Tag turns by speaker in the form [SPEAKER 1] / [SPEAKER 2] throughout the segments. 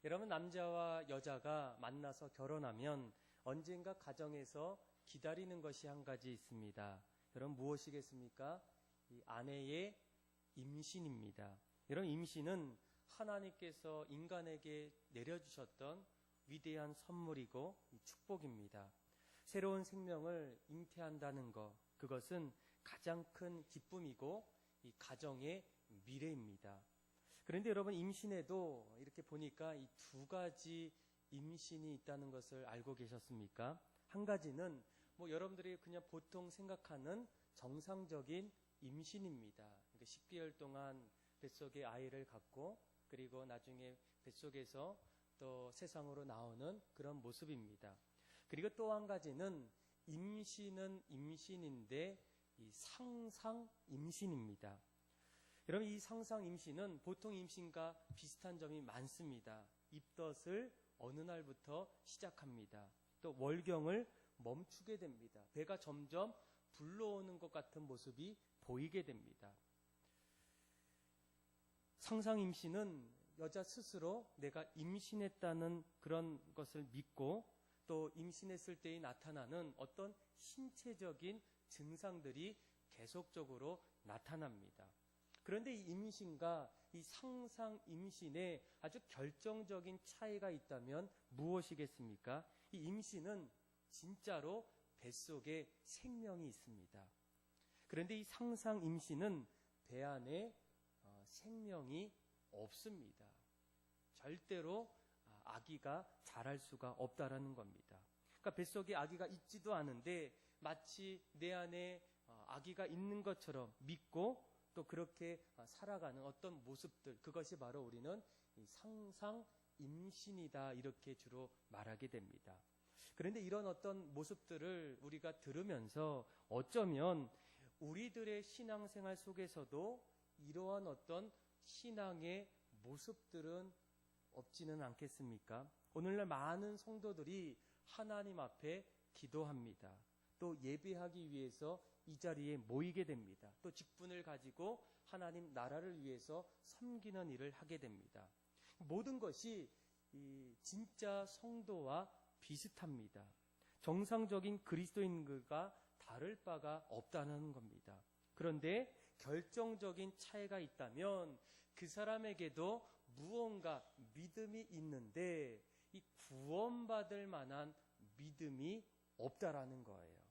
[SPEAKER 1] 여러분, 남자와 여자가 만나서 결혼하면 언젠가 가정에서 기다리는 것이 한 가지 있습니다. 여러분, 무엇이겠습니까? 이 아내의 임신입니다. 여러분, 임신은 하나님께서 인간에게 내려주셨던 위대한 선물이고 축복입니다. 새로운 생명을 잉태한다는 것, 그것은 가장 큰 기쁨이고 이 가정의 미래입니다. 그런데 여러분, 임신에도 이렇게 보니까 이 두 가지 임신이 있다는 것을 알고 계셨습니까? 한 가지는 여러분들이 그냥 보통 생각하는 정상적인 임신입니다. 그러니까 10개월 동안 뱃속에 아이를 갖고 그리고 나중에 뱃속에서 또 세상으로 나오는 그런 모습입니다. 그리고 또 한 가지는 임신은 임신인데 이 상상 임신입니다. 여러분, 이 상상 임신은 보통 임신과 비슷한 점이 많습니다. 입덧을 어느 날부터 시작합니다. 또 월경을 멈추게 됩니다. 배가 점점 불러오는 것 같은 모습이 보이게 됩니다. 상상 임신은 여자 스스로 내가 임신했다는 그런 것을 믿고 또 임신했을 때에 나타나는 어떤 신체적인 증상들이 계속적으로 나타납니다. 그런데 이 임신과 이 상상 임신에 아주 결정적인 차이가 있다면 무엇이겠습니까? 이 임신은 진짜로 뱃속에 생명이 있습니다. 그런데 이 상상 임신은 배 안에 생명이 없습니다. 절대로 아기가 자랄 수가 없다라는 겁니다. 그러니까 뱃속에 아기가 있지도 않은데 마치 내 안에 아기가 있는 것처럼 믿고 또 그렇게 살아가는 어떤 모습들, 그것이 바로 우리는 이 상상 임신이다, 이렇게 주로 말하게 됩니다. 그런데 이런 어떤 모습들을 우리가 들으면서 어쩌면 우리들의 신앙생활 속에서도 이러한 어떤 신앙의 모습들은 없지는 않겠습니까? 오늘날 많은 성도들이 하나님 앞에 기도합니다. 또 예배하기 위해서 이 자리에 모이게 됩니다. 또 직분을 가지고 하나님 나라를 위해서 섬기는 일을 하게 됩니다. 모든 것이 이 진짜 성도와 비슷합니다. 정상적인 그리스도인과 다를 바가 없다는 겁니다. 그런데 결정적인 차이가 있다면 그 사람에게도 무언가 믿음이 있는데 이 구원받을 만한 믿음이 없다라는 거예요.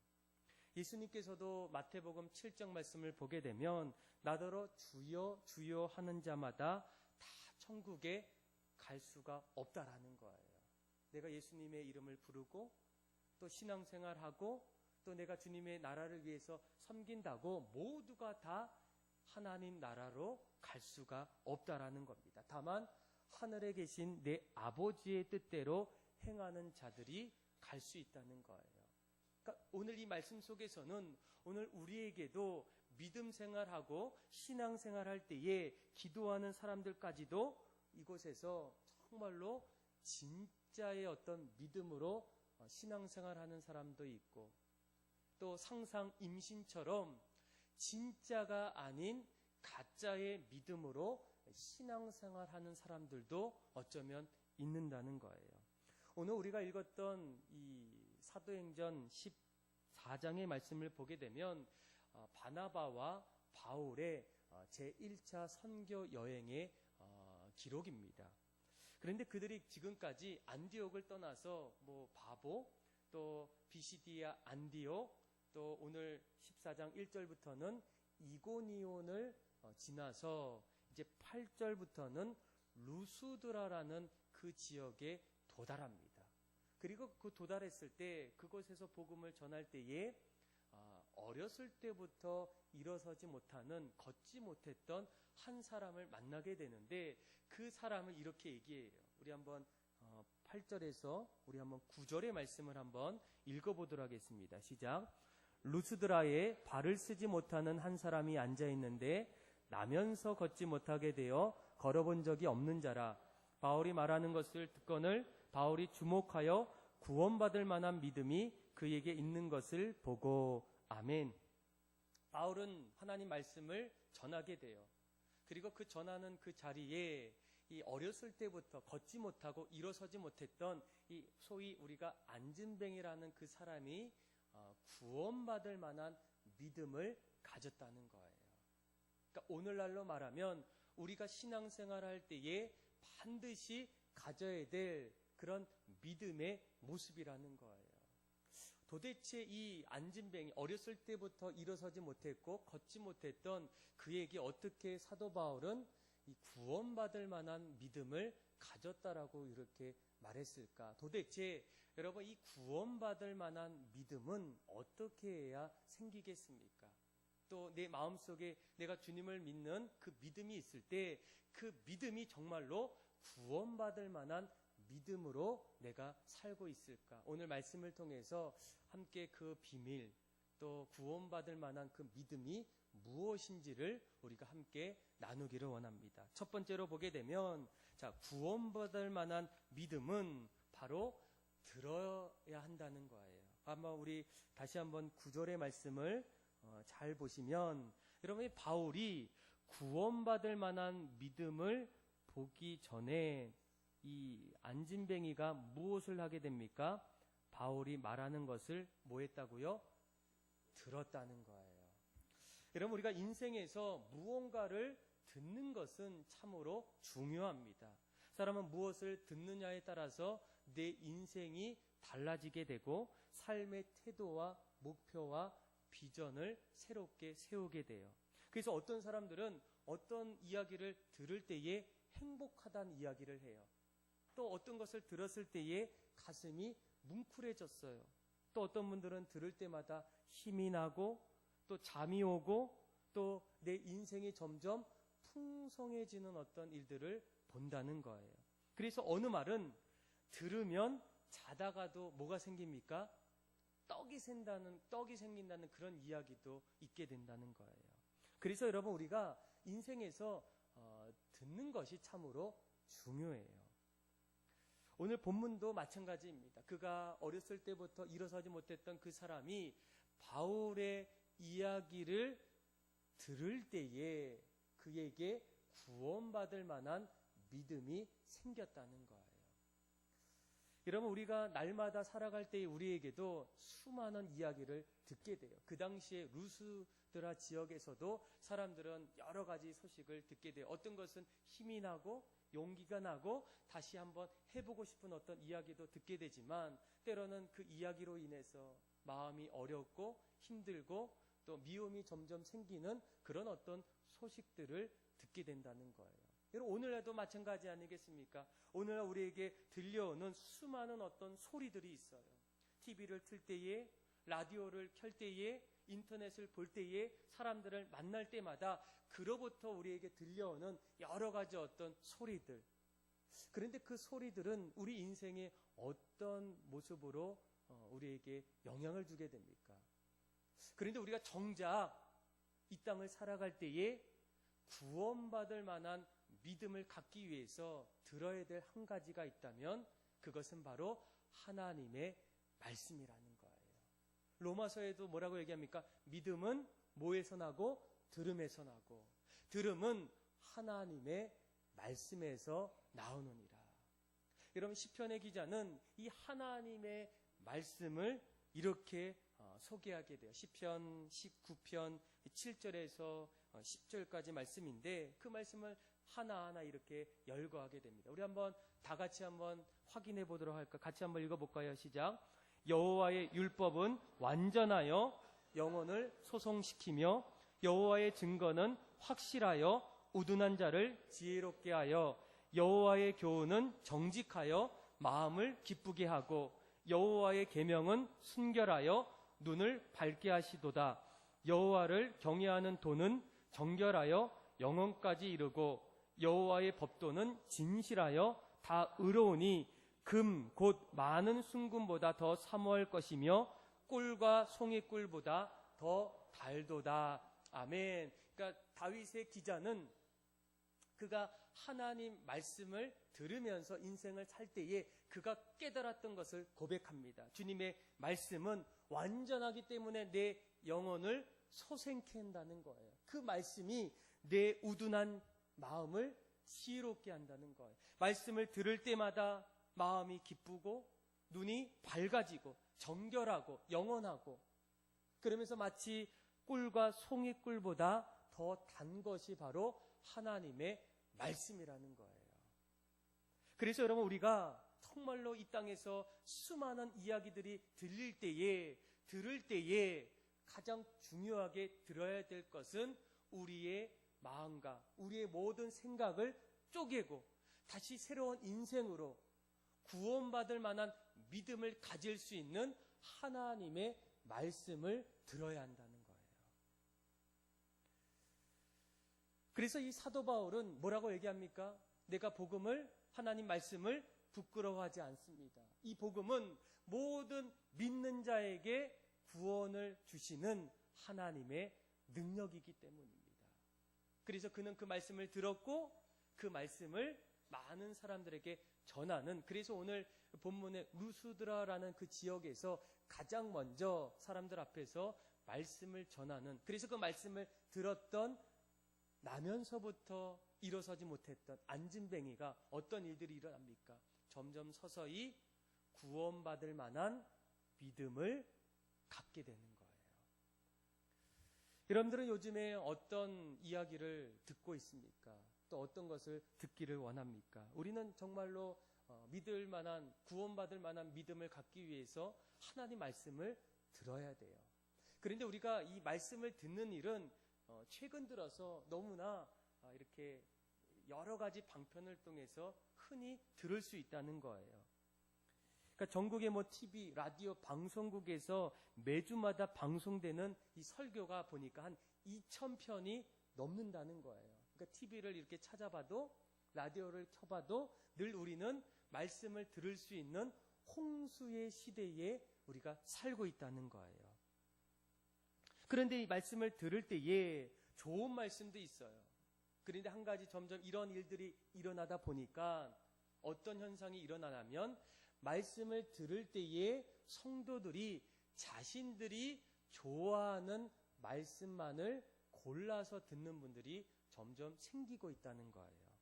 [SPEAKER 1] 예수님께서도 마태복음 7장 말씀을 보게 되면 나더러 주여 주여 하는 자마다 다 천국에 갈 수가 없다라는 거예요. 내가 예수님의 이름을 부르고 또 신앙생활하고 또 내가 주님의 나라를 위해서 섬긴다고 모두가 다 하나님 나라로 갈 수가 없다라는 겁니다. 다만 하늘에 계신 내 아버지의 뜻대로 행하는 자들이 갈 수 있다는 거예요. 그러니까 오늘 이 말씀 속에서는 오늘 우리에게도 믿음 생활하고 신앙 생활할 때에 기도하는 사람들까지도 이곳에서 정말로 진짜의 어떤 믿음으로 신앙 생활하는 사람도 있고 또 상상 임신처럼 진짜가 아닌 가짜의 믿음으로 신앙생활하는 사람들도 어쩌면 있는다는 거예요. 오늘 우리가 읽었던 이 사도행전 14장의 말씀을 보게 되면 바나바와 바울의 제1차 선교 여행의 기록입니다. 그런데 그들이 지금까지 안디옥을 떠나서 바보, 또 비시디아 안디옥, 또 오늘 14장 1절부터는 이고니온을 지나서 이제 8절부터는 루스드라라는 그 지역에 도달합니다. 그리고 그 도달했을 때 그곳에서 복음을 전할 때에 어렸을 때부터 일어서지 못하는, 걷지 못했던 한 사람을 만나게 되는데 그 사람을 이렇게 얘기해요. 우리 한번 8절에서 우리 한번 9절의 말씀을 한번 읽어보도록 하겠습니다. 시작. 루스드라에 발을 쓰지 못하는 한 사람이 앉아있는데 나면서 걷지 못하게 되어 걸어본 적이 없는 자라. 바울이 말하는 것을 듣거늘 바울이 주목하여 구원받을 만한 믿음이 그에게 있는 것을 보고. 아멘. 바울은 하나님 말씀을 전하게 돼요. 그리고 그 전하는 그 자리에 이 어렸을 때부터 걷지 못하고 일어서지 못했던 이 소위 우리가 안진뱅이라는 그 사람이 구원받을 만한 믿음을 가졌다는 거예요. 그러니까 오늘날로 말하면 우리가 신앙생활 할 때에 반드시 가져야 될 그런 믿음의 모습이라는 거예요. 도대체 이 안진뱅이 어렸을 때부터 일어서지 못했고 걷지 못했던 그에게 어떻게 사도 바울은 이 구원받을 만한 믿음을 가졌다라고 이렇게 말했을까? 도대체 여러분 이 구원받을 만한 믿음은 어떻게 해야 생기겠습니까? 또 내 마음속에 내가 주님을 믿는 그 믿음이 있을 때 그 믿음이 정말로 구원받을 만한 믿음으로 내가 살고 있을까? 오늘 말씀을 통해서 함께 그 비밀 또 구원받을 만한 그 믿음이 무엇인지를 우리가 함께 나누기를 원합니다. 첫 번째로 보게 되면 자, 구원받을 만한 믿음은 바로 들어야 한다는 거예요. 아마 우리 다시 한번 9절의 말씀을 잘 보시면 여러분 바울이 구원받을 만한 믿음을 보기 전에 이 안진뱅이가 무엇을 하게 됩니까? 바울이 말하는 것을 뭐 했다고요? 들었다는 거예요. 여러분 우리가 인생에서 무언가를 듣는 것은 참으로 중요합니다. 사람은 무엇을 듣느냐에 따라서 내 인생이 달라지게 되고 삶의 태도와 목표와 비전을 새롭게 세우게 돼요. 그래서 어떤 사람들은 어떤 이야기를 들을 때에 행복하다는 이야기를 해요. 또 어떤 것을 들었을 때에 가슴이 뭉클해졌어요. 또 어떤 분들은 들을 때마다 힘이 나고 또 잠이 오고 또 내 인생이 점점 풍성해지는 어떤 일들을 본다는 거예요. 그래서 어느 말은 들으면 자다가도 뭐가 생깁니까? 떡이 생긴다는 그런 이야기도 있게 된다는 거예요. 그래서 여러분 우리가 인생에서 듣는 것이 참으로 중요해요. 오늘 본문도 마찬가지입니다. 그가 어렸을 때부터 일어서지 못했던 그 사람이 바울의 이야기를 들을 때에 그에게 구원받을 만한 믿음이 생겼다는 거예요. 여러분 우리가 날마다 살아갈 때에 우리에게도 수많은 이야기를 듣게 돼요. 그 당시에 루스드라 지역에서도 사람들은 여러 가지 소식을 듣게 돼요. 어떤 것은 힘이 나고 용기가 나고 다시 한번 해보고 싶은 어떤 이야기도 듣게 되지만 때로는 그 이야기로 인해서 마음이 어렵고 힘들고 또 미움이 점점 생기는 그런 어떤 소식들을 듣게 된다는 거예요. 여러분 오늘날도 마찬가지 아니겠습니까? 오늘날 우리에게 들려오는 수많은 어떤 소리들이 있어요. TV를 틀 때에, 라디오를 켤 때에, 인터넷을 볼 때에, 사람들을 만날 때마다 그로부터 우리에게 들려오는 여러 가지 어떤 소리들. 그런데 그 소리들은 우리 인생에 어떤 모습으로 우리에게 영향을 주게 됩니까? 그런데 우리가 정작 이 땅을 살아갈 때에 구원받을 만한 믿음을 갖기 위해서 들어야 될 한 가지가 있다면 그것은 바로 하나님의 말씀이라는 거예요. 로마서에도 뭐라고 얘기합니까? 믿음은 뭐에서 나고? 들음에서 나고 들음은 하나님의 말씀에서 나오느니라. 여러분 시편의 기자는 이 하나님의 말씀을 이렇게 소개하게 돼요. 시편 19편 7절에서 10절까지 말씀인데 그 말씀을 하나하나 이렇게 열거하게 됩니다. 우리 한번 다 같이 한번 확인해 보도록 할까? 같이 한번 읽어볼까요? 시작. 여호와의 율법은 완전하여 영혼을 소송시키며 여호와의 증거는 확실하여 우둔한 자를 지혜롭게 하여 여호와의 교훈은 정직하여 마음을 기쁘게 하고 여호와의 계명은 순결하여 눈을 밝게 하시도다. 여호와를 경외하는 도는 정결하여 영혼까지 이르고 여호와의 법도는 진실하여 다 의로우니 금 곧 많은 순금보다 더 사모할 것이며 꿀과 송이꿀보다 더 달도다. 아멘. 그러니까 다윗의 기자는 그가 하나님 말씀을 들으면서 인생을 살 때에 그가 깨달았던 것을 고백합니다. 주님의 말씀은 완전하기 때문에 내 영혼을 소생케 한다는 거예요. 그 말씀이 내 우둔한 마음을 지혜롭게 한다는 거예요. 말씀을 들을 때마다 마음이 기쁘고 눈이 밝아지고 정결하고 영원하고, 그러면서 마치 꿀과 송이꿀보다 더 단 것이 바로 하나님의 말씀이라는 거예요. 그래서 여러분, 우리가 정말로 이 땅에서 수많은 이야기들이 들을 때에 가장 중요하게 들어야 될 것은 우리의 마음과 우리의 모든 생각을 쪼개고 다시 새로운 인생으로 구원받을 만한 믿음을 가질 수 있는 하나님의 말씀을 들어야 한다는 거예요. 그래서 이 사도 바울은 뭐라고 얘기합니까? 내가 복음을, 하나님 말씀을 부끄러워하지 않습니다. 이 복음은 모든 믿는 자에게 구원을 주시는 하나님의 능력이기 때문입니다. 그래서 그는 그 말씀을 들었고 그 말씀을 많은 사람들에게 전하는, 그래서 오늘 본문의 루스드라라는 그 지역에서 가장 먼저 사람들 앞에서 말씀을 전하는, 그래서 그 말씀을 들었던 나면서부터 일어서지 못했던 안진뱅이가 어떤 일들이 일어납니까? 점점 서서히 구원받을 만한 믿음을 갖게 되는 거예요. 여러분들은 요즘에 어떤 이야기를 듣고 있습니까? 또 어떤 것을 듣기를 원합니까? 우리는 정말로 믿을 만한, 구원받을 만한 믿음을 갖기 위해서 하나님 말씀을 들어야 돼요. 그런데 우리가 이 말씀을 듣는 일은 최근 들어서 너무나 이렇게 여러 가지 방편을 통해서 흔히 들을 수 있다는 거예요. 그러니까 전국의 TV, 라디오, 방송국에서 매주마다 방송되는 이 설교가 보니까 한 2,000편이 넘는다는 거예요. 그러니까 TV를 이렇게 찾아봐도, 라디오를 켜봐도 늘 우리는 말씀을 들을 수 있는 홍수의 시대에 우리가 살고 있다는 거예요. 그런데 이 말씀을 들을 때에 좋은 말씀도 있어요. 그런데 한 가지 점점 이런 일들이 일어나다 보니까 어떤 현상이 일어나냐면, 말씀을 들을 때에 성도들이 자신들이 좋아하는 말씀만을 골라서 듣는 분들이 점점 생기고 있다는 거예요.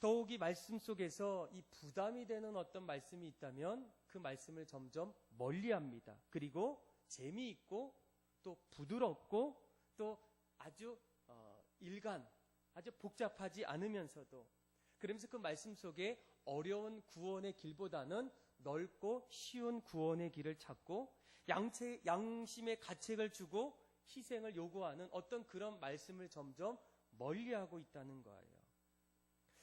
[SPEAKER 1] 더욱이 말씀 속에서 이 부담이 되는 어떤 말씀이 있다면 그 말씀을 점점 멀리합니다. 그리고 재미있고 또 부드럽고 또 아주 아주 복잡하지 않으면서도, 그러면서 그 말씀 속에 어려운 구원의 길보다는 넓고 쉬운 구원의 길을 찾고 양심의 가책을 주고 희생을 요구하는 어떤 그런 말씀을 점점 멀리하고 있다는 거예요.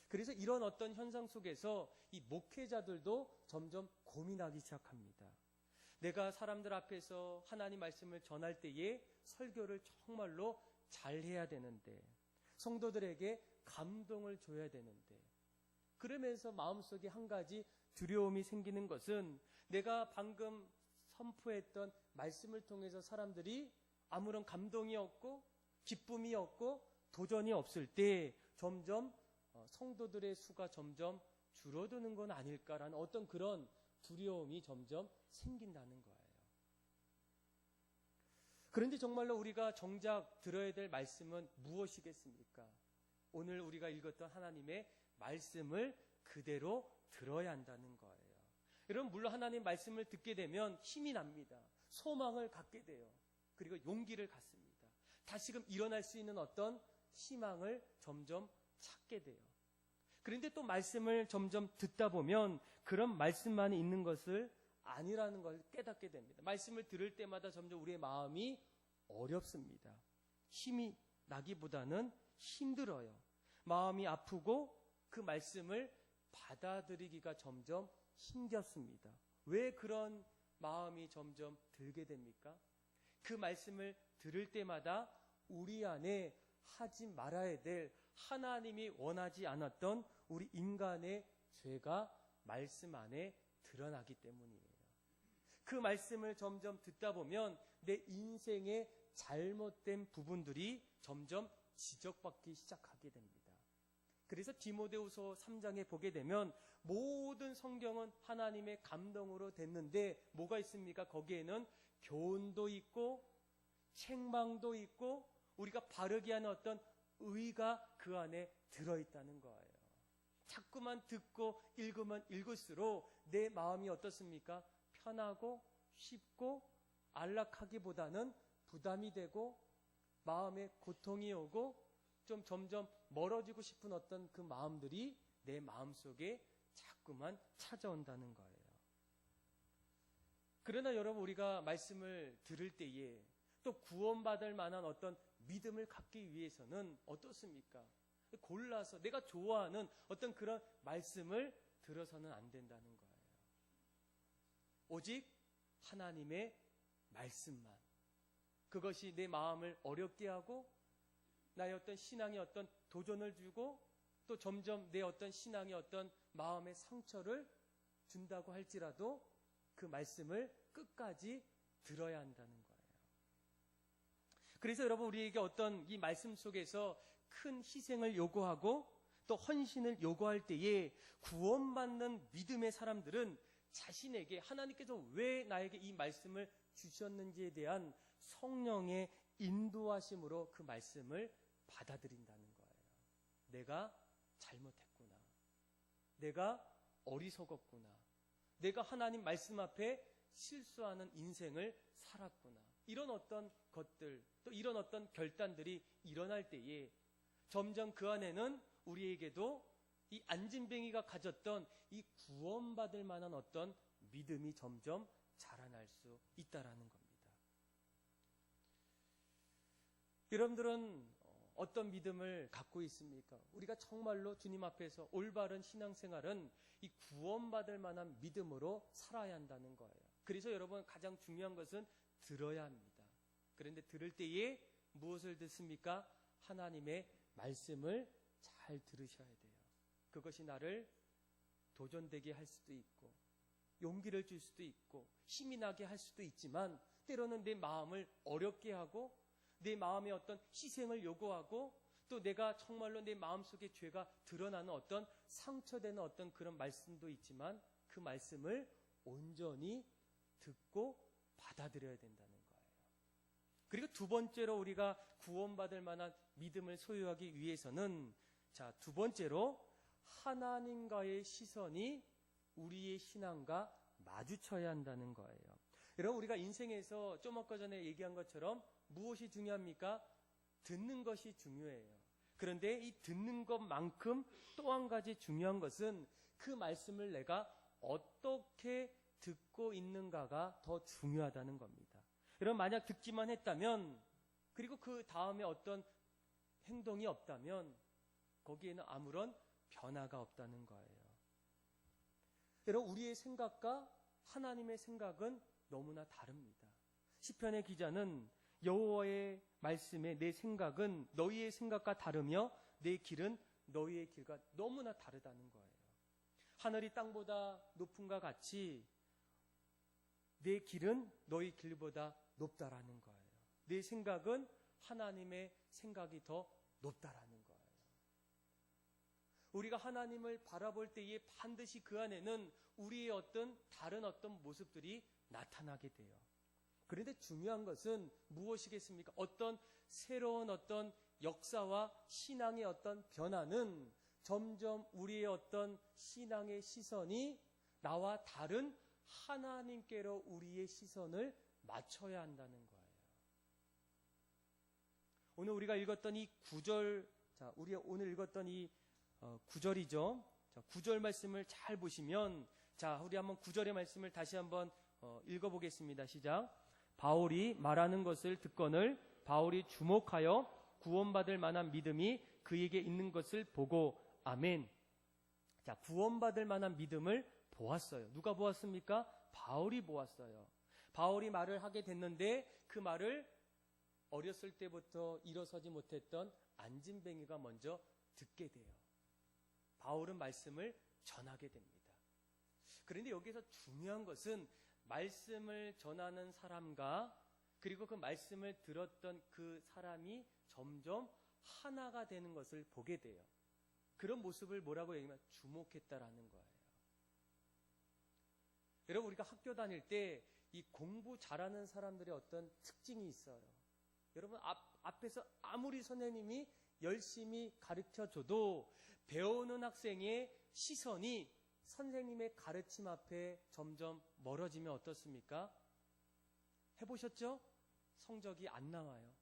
[SPEAKER 1] 그래서 이런 어떤 현상 속에서 이 목회자들도 점점 고민하기 시작합니다. 내가 사람들 앞에서 하나님 말씀을 전할 때에 설교를 정말로 잘해야 되는데, 성도들에게 감동을 줘야 되는데, 그러면서 마음속에 한 가지 두려움이 생기는 것은, 내가 방금 선포했던 말씀을 통해서 사람들이 아무런 감동이 없고 기쁨이 없고 도전이 없을 때 점점 성도들의 수가 점점 줄어드는 건 아닐까라는 어떤 그런 두려움이 점점 생긴다는 거예요. 그런데 정말로 우리가 정작 들어야 될 말씀은 무엇이겠습니까? 오늘 우리가 읽었던 하나님의 말씀을 그대로 들어야 한다는 거예요. 여러분, 물론 하나님 말씀을 듣게 되면 힘이 납니다. 소망을 갖게 돼요. 그리고 용기를 갖습니다. 다시금 일어날 수 있는 어떤 희망을 점점 찾게 돼요. 그런데 또 말씀을 점점 듣다 보면 그런 말씀만 있는 것을 아니라는 걸 깨닫게 됩니다. 말씀을 들을 때마다 점점 우리의 마음이 어렵습니다. 힘이 나기보다는 힘들어요. 마음이 아프고 그 말씀을 받아들이기가 점점 힘겹습니다. 왜 그런 마음이 점점 들게 됩니까? 그 말씀을 들을 때마다 우리 안에 하지 말아야 될, 하나님이 원하지 않았던 우리 인간의 죄가 말씀 안에 드러나기 때문이에요. 그 말씀을 점점 듣다 보면 내 인생의 잘못된 부분들이 점점 지적받기 시작하게 됩니다. 그래서 디모데후서 3장에 보게 되면 모든 성경은 하나님의 감동으로 됐는데 뭐가 있습니까? 거기에는 교훈도 있고 책망도 있고 우리가 바르게 하는 어떤 의가 그 안에 들어있다는 거예요. 자꾸만 듣고 읽으면 읽을수록 내 마음이 어떻습니까? 편하고 쉽고 안락하기보다는 부담이 되고 마음에 고통이 오고 좀 점점 멀어지고 싶은 어떤 그 마음들이 내 마음속에 자꾸만 찾아온다는 거예요. 그러나 여러분, 우리가 말씀을 들을 때에 또 구원받을 만한 어떤 믿음을 갖기 위해서는 어떻습니까? 골라서 내가 좋아하는 어떤 그런 말씀을 들어서는 안 된다는 거예요. 오직 하나님의 말씀만. 그것이 내 마음을 어렵게 하고 나의 어떤 신앙에 어떤 도전을 주고 또 점점 내 어떤 신앙에 어떤 마음의 상처를 준다고 할지라도 그 말씀을 끝까지 들어야 한다는 거예요. 그래서 여러분, 우리에게 어떤 이 말씀 속에서 큰 희생을 요구하고 또 헌신을 요구할 때에 구원받는 믿음의 사람들은 자신에게 하나님께서 왜 나에게 이 말씀을 주셨는지에 대한 성령의 인도하심으로 그 말씀을 받아들인다는 거예요. 내가 잘못했구나. 내가 어리석었구나. 내가 하나님 말씀 앞에 실수하는 인생을 살았구나. 이런 어떤 것들, 또 이런 어떤 결단들이 일어날 때에 점점 그 안에는 우리에게도 이 안진뱅이가 가졌던 이 구원받을 만한 어떤 믿음이 점점 자라날 수 있다라는 겁니다. 여러분들은 어떤 믿음을 갖고 있습니까? 우리가 정말로 주님 앞에서 올바른 신앙생활은 이 구원받을 만한 믿음으로 살아야 한다는 거예요. 그래서 여러분, 가장 중요한 것은 들어야 합니다. 그런데 들을 때에 무엇을 듣습니까? 하나님의 말씀을 잘 들으셔야 돼요. 그것이 나를 도전되게 할 수도 있고 용기를 줄 수도 있고 힘이 나게 할 수도 있지만 때로는 내 마음을 어렵게 하고 내 마음에 어떤 희생을 요구하고 또 내가 정말로 내 마음속에 죄가 드러나는 어떤 상처되는 어떤 그런 말씀도 있지만 그 말씀을 온전히 듣고 받아들여야 된다는 거예요. 그리고 두 번째로 우리가 구원받을 만한 믿음을 소유하기 위해서는 두 번째로 하나님과의 시선이 우리의 신앙과 마주쳐야 한다는 거예요. 여러분, 우리가 인생에서 좀 아까 전에 얘기한 것처럼 무엇이 중요합니까? 듣는 것이 중요해요. 그런데 이 듣는 것만큼 또 한 가지 중요한 것은 그 말씀을 내가 어떻게 듣고 있는가가 더 중요하다는 겁니다. 여러분, 만약 듣기만 했다면 그리고 그 다음에 어떤 행동이 없다면 거기에는 아무런 변화가 없다는 거예요. 여러분, 우리의 생각과 하나님의 생각은 너무나 다릅니다. 시편의 기자는 여호와의 말씀에 내 생각은 너희의 생각과 다르며 내 길은 너희의 길과 너무나 다르다는 거예요. 하늘이 땅보다 높음과 같이 내 길은 너희 길보다 높다라는 거예요. 내 생각은 하나님의 생각이 더 높다라는 거예요. 우리가 하나님을 바라볼 때에 반드시 그 안에는 우리의 어떤 다른 어떤 모습들이 나타나게 돼요. 그런데 중요한 것은 무엇이겠습니까? 어떤 새로운 어떤 역사와 신앙의 어떤 변화는 점점 우리의 어떤 신앙의 시선이 나와 다른 하나님께로 우리의 시선을 맞춰야 한다는 거예요. 오늘 우리가 읽었던 이 9절, 우리 오늘 읽었던 이 9절이죠. 9절 말씀을 잘 보시면, 우리 한번 9절의 말씀을 다시 한번 읽어보겠습니다. 시작. 바울이 말하는 것을 듣거늘 바울이 주목하여 구원받을 만한 믿음이 그에게 있는 것을 보고 아멘. 구원받을 만한 믿음을 보았어요. 누가 보았습니까? 바울이 보았어요. 바울이 말을 하게 됐는데 그 말을 어렸을 때부터 일어서지 못했던 안진뱅이가 먼저 듣게 돼요. 바울은 말씀을 전하게 됩니다. 그런데 여기서 중요한 것은 말씀을 전하는 사람과 그리고 그 말씀을 들었던 그 사람이 점점 하나가 되는 것을 보게 돼요. 그런 모습을 뭐라고 얘기하면 주목했다라는 거예요. 여러분, 우리가 학교 다닐 때 이 공부 잘하는 사람들의 어떤 특징이 있어요. 여러분, 앞에서 아무리 선생님이 열심히 가르쳐줘도 배우는 학생의 시선이 선생님의 가르침 앞에 점점 멀어지면 어떻습니까? 해보셨죠? 성적이 안 나와요.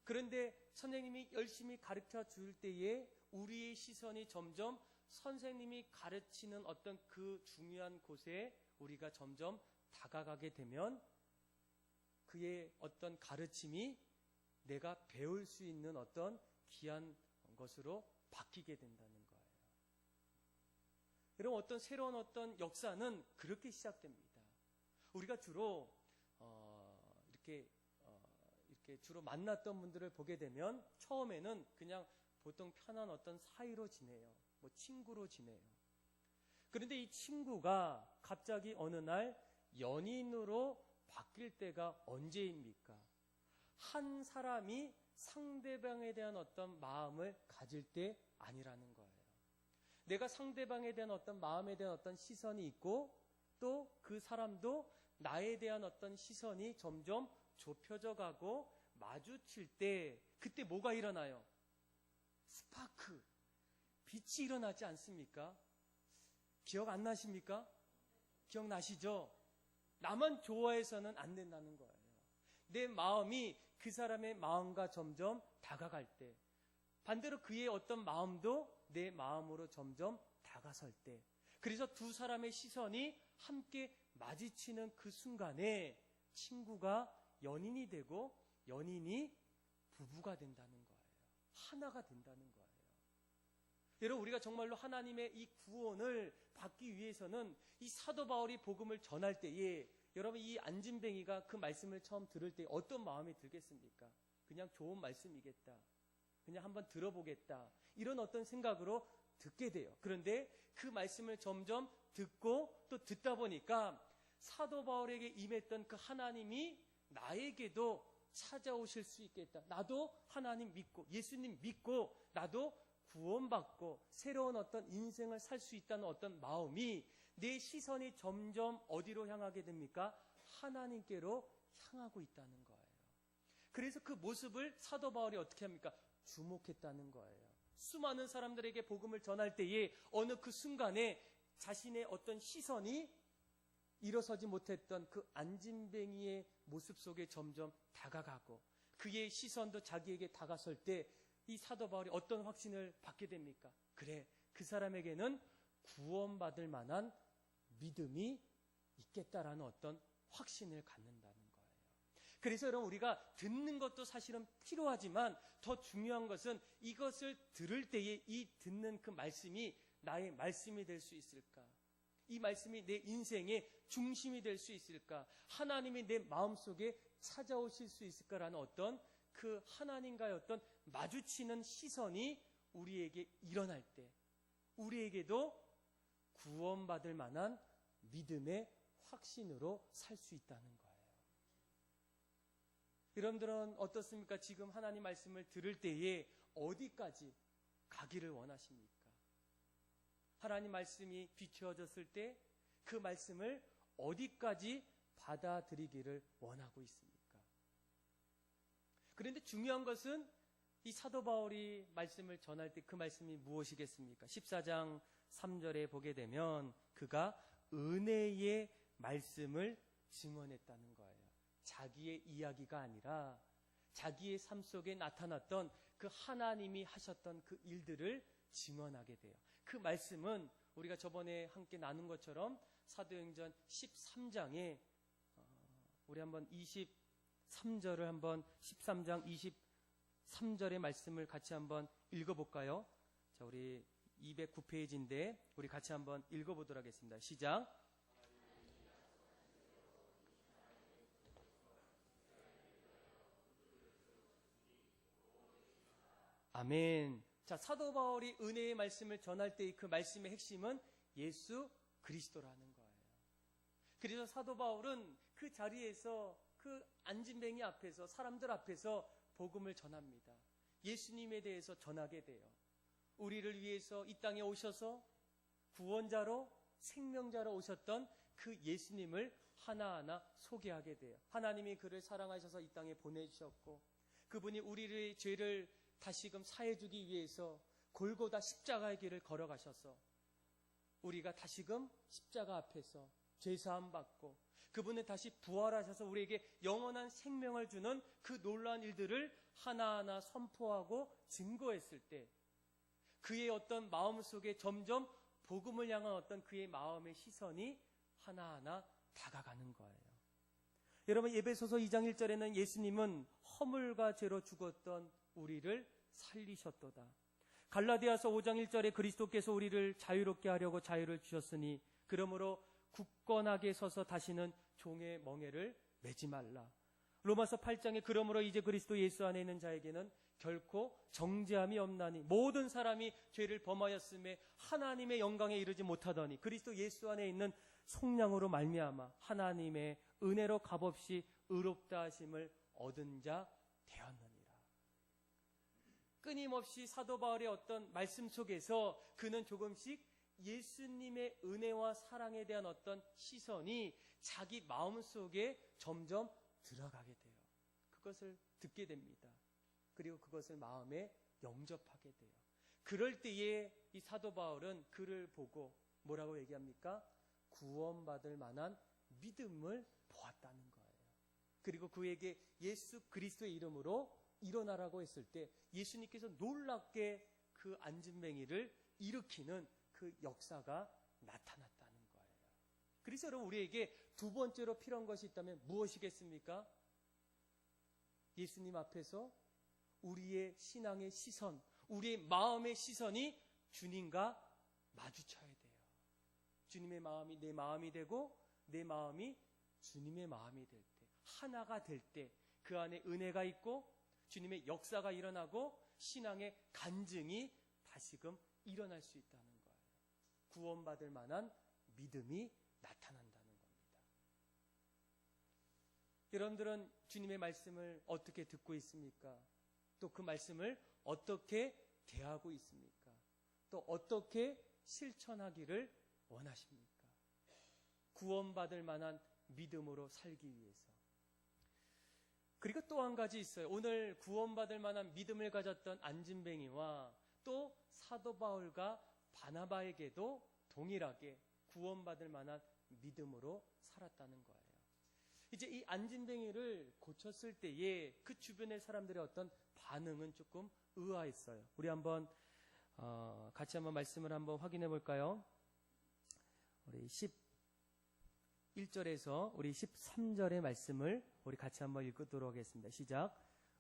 [SPEAKER 1] 그런데 선생님이 열심히 가르쳐 줄 때에 우리의 시선이 점점 선생님이 가르치는 어떤 그 중요한 곳에 우리가 점점 다가가게 되면 그의 어떤 가르침이 내가 배울 수 있는 어떤 귀한 것으로 바뀌게 된다는 거예요. 여러분, 어떤 새로운 어떤 역사는 그렇게 시작됩니다. 우리가 주로 이렇게 주로 만났던 분들을 보게 되면 처음에는 그냥 보통 편한 어떤 사이로 지내요. 뭐 친구로 지내요. 그런데 이 친구가 갑자기 어느 날 연인으로 바뀔 때가 언제입니까? 한 사람이 상대방에 대한 어떤 마음을 가질 때 아니라는 거예요. 내가 상대방에 대한 어떤 마음에 대한 어떤 시선이 있고 또 그 사람도 나에 대한 어떤 시선이 점점 좁혀져 가고 마주칠 때 그때 뭐가 일어나요? 스파크, 빛이 일어나지 않습니까? 기억 안 나십니까? 기억나시죠? 나만 좋아해서는 안 된다는 거예요. 내 마음이 그 사람의 마음과 점점 다가갈 때, 반대로 그의 어떤 마음도 내 마음으로 점점 다가설 때, 그래서 두 사람의 시선이 함께 마주치는 그 순간에 친구가 연인이 되고 연인이 부부가 된다는 거예요. 하나가 된다는 거예요. 여러분, 우리가 정말로 하나님의 이 구원을 받기 위해서는 이 사도 바울이 복음을 전할 때에 여러분, 이 안진뱅이가 그 말씀을 처음 들을 때 어떤 마음이 들겠습니까? 그냥 좋은 말씀이겠다, 그냥 한번 들어보겠다, 이런 어떤 생각으로 듣게 돼요. 그런데 그 말씀을 점점 듣고 또 듣다 보니까 사도 바울에게 임했던 그 하나님이 나에게도 찾아오실 수 있겠다. 나도 하나님 믿고 예수님 믿고 나도 구원받고 새로운 어떤 인생을 살 수 있다는 어떤 마음이 내 시선이 점점 어디로 향하게 됩니까? 하나님께로 향하고 있다는 거예요. 그래서 그 모습을 사도 바울이 어떻게 합니까? 주목했다는 거예요. 수많은 사람들에게 복음을 전할 때에 어느 그 순간에 자신의 어떤 시선이 일어서지 못했던 그 안진뱅이의 모습 속에 점점 다가가고 그의 시선도 자기에게 다가설 때 이 사도 바울이 어떤 확신을 받게 됩니까? 그래, 그 사람에게는 구원받을 만한 믿음이 있겠다라는 어떤 확신을 갖는다는 거예요. 그래서 여러분, 우리가 듣는 것도 사실은 필요하지만 더 중요한 것은 이것을 들을 때에 이 듣는 그 말씀이 나의 말씀이 될 수 있을까? 이 말씀이 내 인생의 중심이 될 수 있을까? 하나님이 내 마음속에 찾아오실 수 있을까라는 어떤 그 하나님과의 어떤 마주치는 시선이 우리에게 일어날 때 우리에게도 구원받을 만한 믿음의 확신으로 살 수 있다는 거예요. 여러분들은 어떻습니까? 지금 하나님 말씀을 들을 때에 어디까지 가기를 원하십니까? 하나님 말씀이 비추어졌을 때 그 말씀을 어디까지 받아들이기를 원하고 있습니까? 그런데 중요한 것은 이 사도 바울이 말씀을 전할 때 그 말씀이 무엇이겠습니까? 14장 3절에 보게 되면 그가 은혜의 말씀을 증언했다는 거예요. 자기의 이야기가 아니라 자기의 삶 속에 나타났던 그 하나님이 하셨던 그 일들을 증언하게 돼요. 그 말씀은 우리가 저번에 함께 나눈 것처럼 사도행전 13장에 우리 한번 23절을 한번 13장 23절의 말씀을 같이 한번 읽어볼까요? 자, 우리 209페이지인데 우리 같이 한번 읽어보도록 하겠습니다. 시작. 아멘. 자, 사도 바울이 은혜의 말씀을 전할 때 그 말씀의 핵심은 예수 그리스도라는 거예요. 그래서 사도 바울은 그 자리에서 그 안진뱅이 앞에서 사람들 앞에서 복음을 전합니다. 예수님에 대해서 전하게 돼요. 우리를 위해서 이 땅에 오셔서 구원자로 생명자로 오셨던 그 예수님을 하나하나 소개하게 돼요. 하나님이 그를 사랑하셔서 이 땅에 보내주셨고 그분이 우리의 죄를 다시금 사해주기 위해서 골고다 십자가의 길을 걸어가셔서 우리가 다시금 십자가 앞에서 죄사함 받고 그분은 다시 부활하셔서 우리에게 영원한 생명을 주는 그 놀라운 일들을 하나하나 선포하고 증거했을 때 그의 어떤 마음 속에 점점 복음을 향한 어떤 그의 마음의 시선이 하나하나 다가가는 거예요. 여러분, 에베소서 2장 1절에는 예수님은 허물과 죄로 죽었던 우리를 살리셨도다. 갈라디아서 5장 1절에 그리스도께서 우리를 자유롭게 하려고 자유를 주셨으니 그러므로 굳건하게 서서 다시는 종의 멍에를 매지 말라. 로마서 8장에 그러므로 이제 그리스도 예수 안에 있는 자에게는 결코 정죄함이 없나니 모든 사람이 죄를 범하였음에 하나님의 영광에 이르지 못하더니 그리스도 예수 안에 있는 속량으로 말미암아 하나님의 은혜로 값없이 의롭다 하심을 얻은 자 되었느니라. 끊임없이 사도 바울의 어떤 말씀 속에서 그는 조금씩 예수님의 은혜와 사랑에 대한 어떤 시선이 자기 마음속에 점점 들어가게 돼요. 그것을 듣게 됩니다. 그리고 그것을 마음에 영접하게 돼요. 그럴 때에 이 사도 바울은 그를 보고 뭐라고 얘기합니까? 구원받을 만한 믿음을 보았다는 거예요. 그리고 그에게 예수 그리스도의 이름으로 일어나라고 했을 때 예수님께서 놀랍게 그 안진뱅이를 일으키는 그 역사가 나타났다는 거예요. 그래서 여러분, 우리에게 두 번째로 필요한 것이 있다면 무엇이겠습니까? 예수님 앞에서 우리의 신앙의 시선, 우리의 마음의 시선이 주님과 마주쳐야 돼요. 주님의 마음이 내 마음이 되고 내 마음이 주님의 마음이 될 때, 하나가 될 때 그 안에 은혜가 있고 주님의 역사가 일어나고 신앙의 간증이 다시금 일어날 수 있다는 거예요. 구원받을 만한 믿음이 나타난다는 겁니다. 여러분들은 주님의 말씀을 어떻게 듣고 있습니까? 또 그 말씀을 어떻게 대하고 있습니까? 또 어떻게 실천하기를 원하십니까? 구원받을 만한 믿음으로 살기 위해서. 그리고 또 한 가지 있어요. 오늘 구원받을 만한 믿음을 가졌던 안진뱅이와 또 사도 바울과 바나바에게도 동일하게 구원받을 만한 믿음으로 살았다는 거예요. 이제 이 안진뱅이를 고쳤을 때에 그 주변의 사람들의 어떤 반응은 조금 의아했어요. 우리 한번 같이 한번 말씀을 한번 확인해 볼까요? 우리 11절에서 우리 13절의 말씀을 우리 같이 한번 읽도록 하겠습니다. 시작.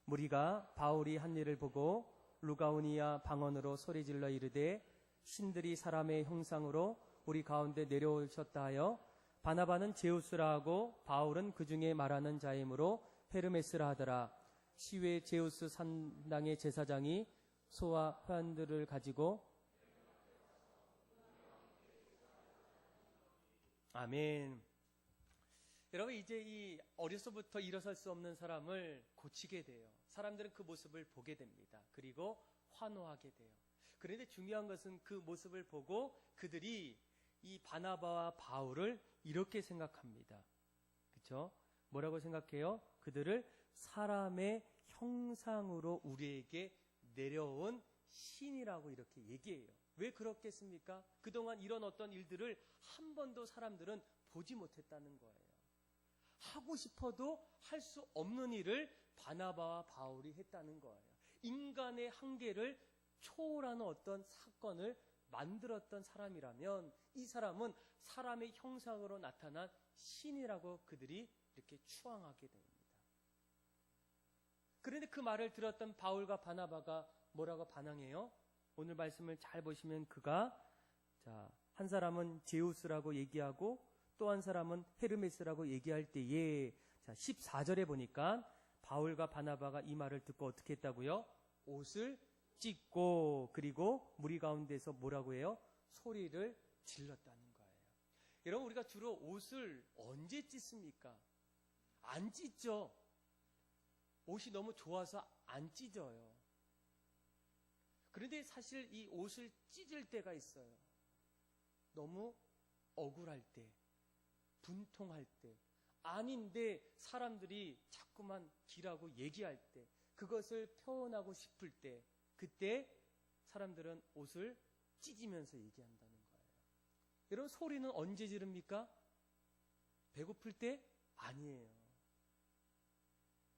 [SPEAKER 1] 무리가 바울이 한 일을 보고 루가오니아 방언으로 소리질러 이르되 신들이 사람의 형상으로 우리 가운데 내려오셨다 하여 바나바는 제우스라 하고 바울은 그 중에 말하는 자이므로 헤르메스라 하더라. 시외 제우스 산당의 제사장이 소와 회관들을 가지고 아멘. 여러분, 이제 이 어려서부터 일어설 수 없는 사람을 고치게 돼요. 사람들은 그 모습을 보게 됩니다. 그리고 환호하게 돼요. 그런데 중요한 것은 그 모습을 보고 그들이 이 바나바와 바울을 이렇게 생각합니다. 그렇죠? 뭐라고 생각해요? 그들을 사람의 형상으로 우리에게 내려온 신이라고 이렇게 얘기해요. 왜 그렇겠습니까? 그동안 이런 어떤 일들을 한 번도 사람들은 보지 못했다는 거예요. 하고 싶어도 할 수 없는 일을 바나바와 바울이 했다는 거예요. 인간의 한계를 초월하는 어떤 사건을 만들었던 사람이라면 이 사람은 사람의 형상으로 나타난 신이라고 그들이 이렇게 추앙하게 됩니다. 그런데 그 말을 들었던 바울과 바나바가 뭐라고 반항해요? 오늘 말씀을 잘 보시면 그가 한 사람은 제우스라고 얘기하고 또 한 사람은 헤르메스라고 얘기할 때에 14절에 보니까 바울과 바나바가 이 말을 듣고 어떻게 했다고요? 옷을 찢고 그리고 무리 가운데서 뭐라고 해요? 소리를 질렀다는 거예요. 여러분, 우리가 주로 옷을 언제 찢습니까? 안 찢죠. 옷이 너무 좋아서 안 찢어요. 그런데 사실 이 옷을 찢을 때가 있어요. 너무 억울할 때, 분통할 때, 아닌데 사람들이 자꾸만 기라고 얘기할 때, 그것을 표현하고 싶을 때, 그때 사람들은 옷을 찢으면서 얘기한다는 거예요. 여러분, 소리는 언제 지릅니까? 배고플 때? 아니에요.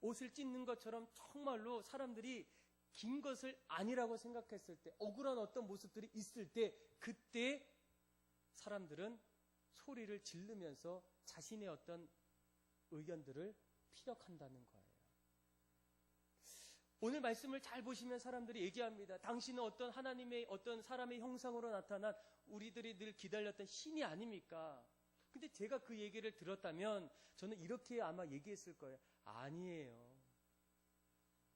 [SPEAKER 1] 옷을 찢는 것처럼 정말로 사람들이 긴 것을 아니라고 생각했을 때, 억울한 어떤 모습들이 있을 때, 그때 사람들은 소리를 지르면서 자신의 어떤 의견들을 피력한다는 거예요. 오늘 말씀을 잘 보시면 사람들이 얘기합니다. 당신은 어떤 하나님의 어떤 사람의 형상으로 나타난 우리들이 늘 기다렸던 신이 아닙니까? 근데 제가 그 얘기를 들었다면 저는 이렇게 아마 얘기했을 거예요. 아니에요.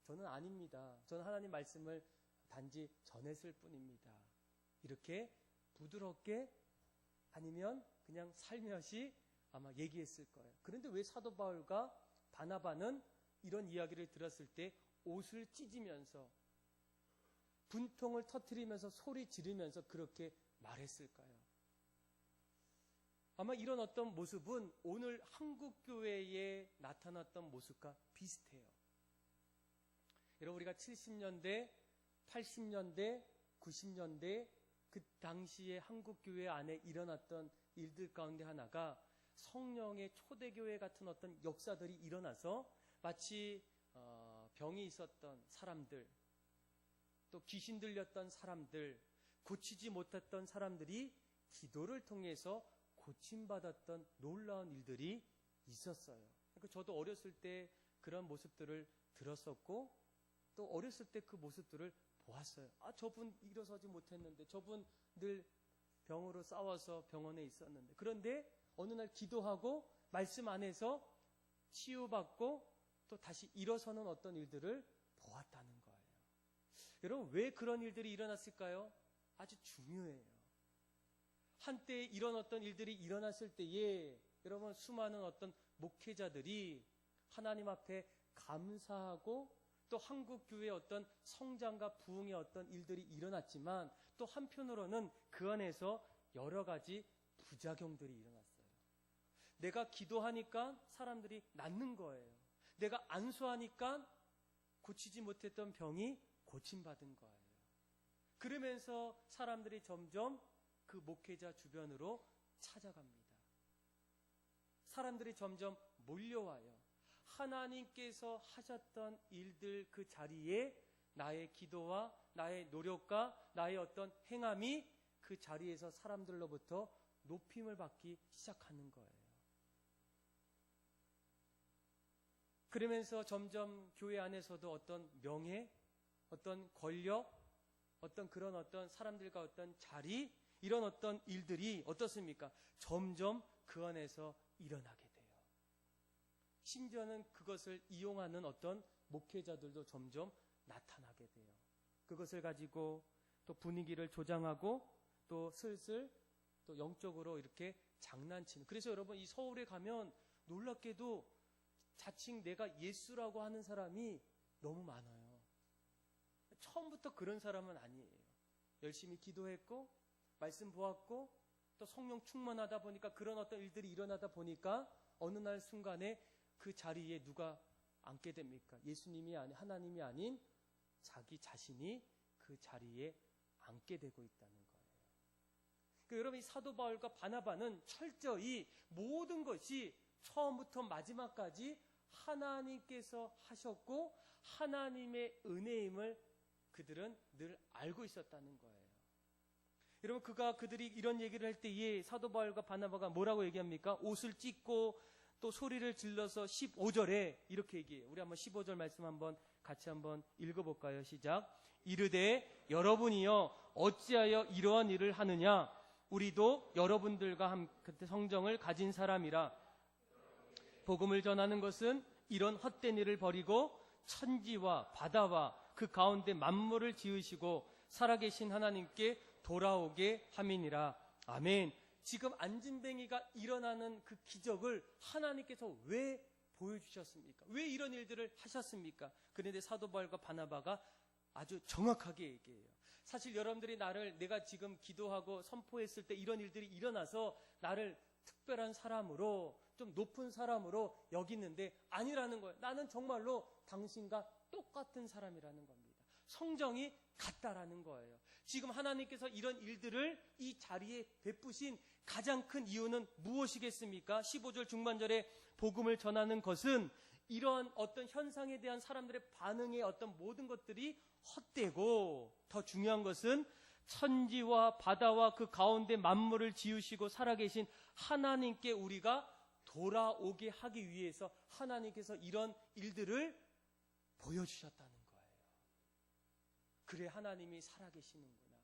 [SPEAKER 1] 저는 아닙니다. 저는 하나님 말씀을 단지 전했을 뿐입니다. 이렇게 부드럽게 아니면 그냥 살며시 아마 얘기했을 거예요. 그런데 왜 사도 바울과 바나바는 이런 이야기를 들었을 때 옷을 찢으면서 분통을 터뜨리면서 소리 지르면서 그렇게 말했을까요? 아마 이런 어떤 모습은 오늘 한국 교회에 나타났던 모습과 비슷해요. 여러분, 우리가 70년대, 80년대, 90년대 그 당시에 한국 교회 안에 일어났던 일들 가운데 하나가 성령의 초대교회 같은 어떤 역사들이 일어나서 마치 병이 있었던 사람들, 또 귀신 들렸던 사람들, 고치지 못했던 사람들이 기도를 통해서 고침받았던 놀라운 일들이 있었어요. 그러니까 저도 어렸을 때 그런 모습들을 들었었고 또 어렸을 때 그 모습들을 보았어요. 아, 저분 일어서지 못했는데, 저분 늘 병으로 싸워서 병원에 있었는데, 그런데 어느 날 기도하고 말씀 안에서 치유받고 또 다시 일어서는 어떤 일들을 보았다는 거예요. 여러분, 왜 그런 일들이 일어났을까요? 아주 중요해요. 한때 이런 어떤 일들이 일어났을 때에 여러분, 수많은 어떤 목회자들이 하나님 앞에 감사하고 또 한국 교회의 어떤 성장과 부흥의 어떤 일들이 일어났지만 또 한편으로는 그 안에서 여러 가지 부작용들이 일어났어요. 내가 기도하니까 사람들이 낫는 거예요. 내가 안수하니까 고치지 못했던 병이 고침받은 거예요. 그러면서 사람들이 점점 그 목회자 주변으로 찾아갑니다. 사람들이 점점 몰려와요. 하나님께서 하셨던 일들 그 자리에 나의 기도와 나의 노력과 나의 어떤 행함이 그 자리에서 사람들로부터 높임을 받기 시작하는 거예요. 그러면서 점점 교회 안에서도 어떤 명예, 어떤 권력, 어떤 그런 어떤 사람들과 어떤 자리, 이런 어떤 일들이 어떻습니까? 점점 그 안에서 일어나게 돼요. 심지어는 그것을 이용하는 어떤 목회자들도 점점 나타나게 돼요. 그것을 가지고 또 분위기를 조장하고 또 슬슬 또 영적으로 이렇게 장난치는. 그래서 여러분, 이 서울에 가면 놀랍게도 자칭 내가 예수라고 하는 사람이 너무 많아요. 처음부터 그런 사람은 아니에요. 열심히 기도했고 말씀 보았고 또 성령 충만하다 보니까 그런 어떤 일들이 일어나다 보니까 어느 날 순간에 그 자리에 누가 앉게 됩니까? 예수님이 아닌, 하나님이 아닌 자기 자신이 그 자리에 앉게 되고 있다는 거예요. 그러니까 여러분, 이 사도 바울과 바나바는 철저히 모든 것이 처음부터 마지막까지 하나님께서 하셨고 하나님의 은혜임을 그들은 늘 알고 있었다는 거예요. 여러분, 그들이 이런 얘기를 할 때에 사도 바울과 바나바가 뭐라고 얘기합니까? 옷을 찢고 또 소리를 질러서 15절에 이렇게 얘기해요. 우리 한번 15절 말씀 한번 같이 한번 읽어볼까요? 시작. 이르되 여러분이여 어찌하여 이러한 일을 하느냐? 우리도 여러분들과 함께 성정을 가진 사람이라. 복음을 전하는 것은 이런 헛된 일을 버리고 천지와 바다와 그 가운데 만물을 지으시고 살아계신 하나님께 돌아오게 함이니라. 아멘. 지금 안진뱅이가 일어나는 그 기적을 하나님께서 왜 보여주셨습니까? 왜 이런 일들을 하셨습니까? 그런데 사도 바울과 바나바가 아주 정확하게 얘기해요. 사실 여러분들이 내가 지금 기도하고 선포했을 때 이런 일들이 일어나서 나를 특별한 사람으로 좀 높은 사람으로 여기는데 아니라는 거예요. 나는 정말로 당신과 똑같은 사람이라는 겁니다. 성정이 같다라는 거예요. 지금 하나님께서 이런 일들을 이 자리에 베푸신 가장 큰 이유는 무엇이겠습니까? 15절 중반절에 복음을 전하는 것은 이런 어떤 현상에 대한 사람들의 반응의 어떤 모든 것들이 헛되고, 더 중요한 것은 천지와 바다와 그 가운데 만물을 지으시고 살아계신 하나님께 우리가 돌아오게 하기 위해서 하나님께서 이런 일들을 보여주셨다는 거예요. 그래, 하나님이 살아계시는구나.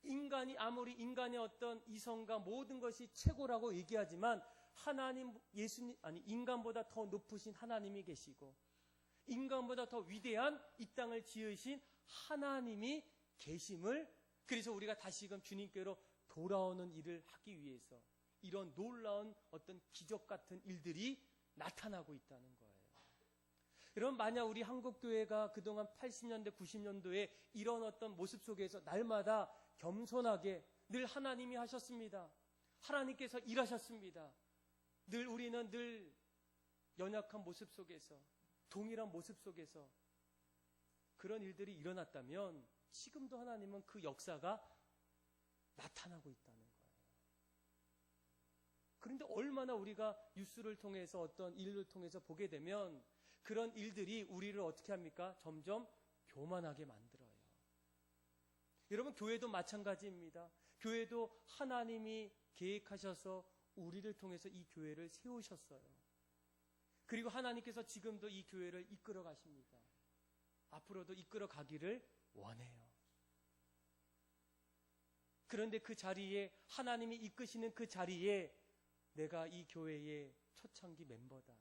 [SPEAKER 1] 인간이 아무리 인간의 어떤 이성과 모든 것이 최고라고 얘기하지만 하나님, 예수님, 아니 인간보다 더 높으신 하나님이 계시고 인간보다 더 위대한 이 땅을 지으신 하나님이 계심을, 그래서 우리가 다시금 주님께로 돌아오는 일을 하기 위해서 이런 놀라운 어떤 기적 같은 일들이 나타나고 있다는 거예요. 여러분, 만약 우리 한국교회가 그동안 80년대, 90년도에 이런 어떤 모습 속에서 날마다 겸손하게 늘 하나님이 하셨습니다. 하나님께서 일하셨습니다. 늘 우리는 늘 연약한 모습 속에서, 동일한 모습 속에서 그런 일들이 일어났다면 지금도 하나님은 그 역사가 나타나고 있다는 거예요. 그런데 얼마나 우리가 뉴스를 통해서 어떤 일을 통해서 보게 되면 그런 일들이 우리를 어떻게 합니까? 점점 교만하게 만들어요. 여러분, 교회도 마찬가지입니다. 교회도 하나님이 계획하셔서 우리를 통해서 이 교회를 세우셨어요. 그리고 하나님께서 지금도 이 교회를 이끌어 가십니다. 앞으로도 이끌어 가기를 원해요. 그런데 그 자리에, 하나님이 이끄시는 그 자리에 내가 이 교회의 초창기 멤버다.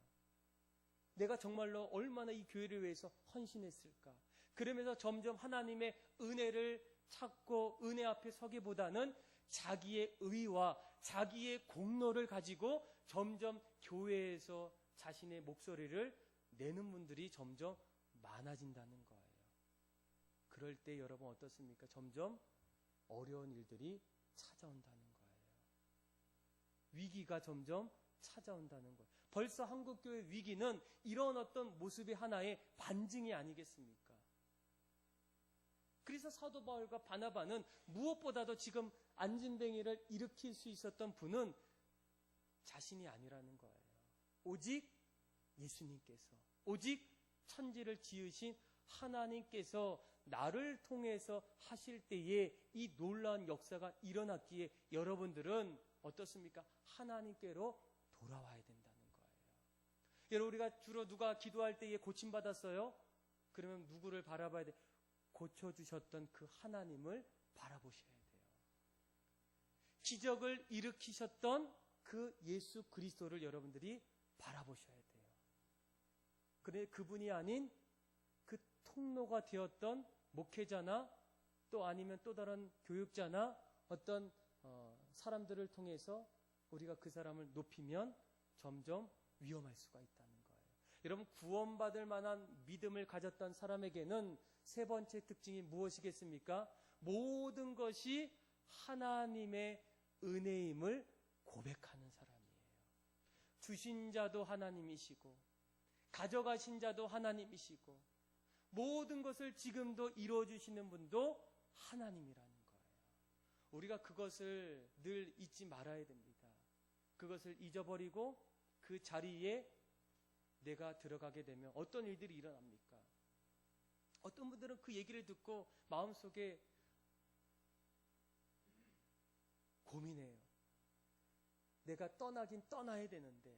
[SPEAKER 1] 내가 정말로 얼마나 이 교회를 위해서 헌신했을까. 그러면서 점점 하나님의 은혜를 찾고 은혜 앞에 서기보다는 자기의 의와 자기의 공로를 가지고 점점 교회에서 자신의 목소리를 내는 분들이 점점 많아진다는 거예요. 그럴 때 여러분 어떻습니까? 점점 어려운 일들이 찾아온다는 거예요. 위기가 점점 찾아온다는 거예요. 벌써 한국교회 위기는 이런 어떤 모습의 하나의 반증이 아니겠습니까? 그래서 사도 바울과 바나바는 무엇보다도 지금 안진뱅이를 일으킬 수 있었던 분은 자신이 아니라는 거예요. 오직 예수님께서, 오직 천지를 지으신 하나님께서 나를 통해서 하실 때에 이 놀라운 역사가 일어났기에 여러분들은 어떻습니까? 하나님께로 돌아와야 된다는 거예요. 여러분, 우리가 주로 누가 기도할 때에 고침받았어요? 그러면 누구를 바라봐야 돼? 고쳐주셨던 그 하나님을 바라보셔야 돼요. 기적을 일으키셨던 그 예수 그리스도를 여러분들이 바라보셔야 돼요. 그래, 그분이 아닌 그 통로가 되었던 목회자나 또 아니면 또 다른 교육자나 어떤 사람들을 통해서 우리가 그 사람을 높이면 점점 위험할 수가 있다는 거예요. 여러분, 구원받을 만한 믿음을 가졌던 사람에게는 세 번째 특징이 무엇이겠습니까? 모든 것이 하나님의 은혜임을 고백하는 사람이에요. 주신 자도 하나님이시고 가져가신 자도 하나님이시고 모든 것을 지금도 이루어주시는 분도 하나님이라는 거예요. 우리가 그것을 늘 잊지 말아야 됩니다. 그것을 잊어버리고 그 자리에 내가 들어가게 되면 어떤 일들이 일어납니까? 어떤 분들은 그 얘기를 듣고 마음속에 고민해요. 내가 떠나긴 떠나야 되는데,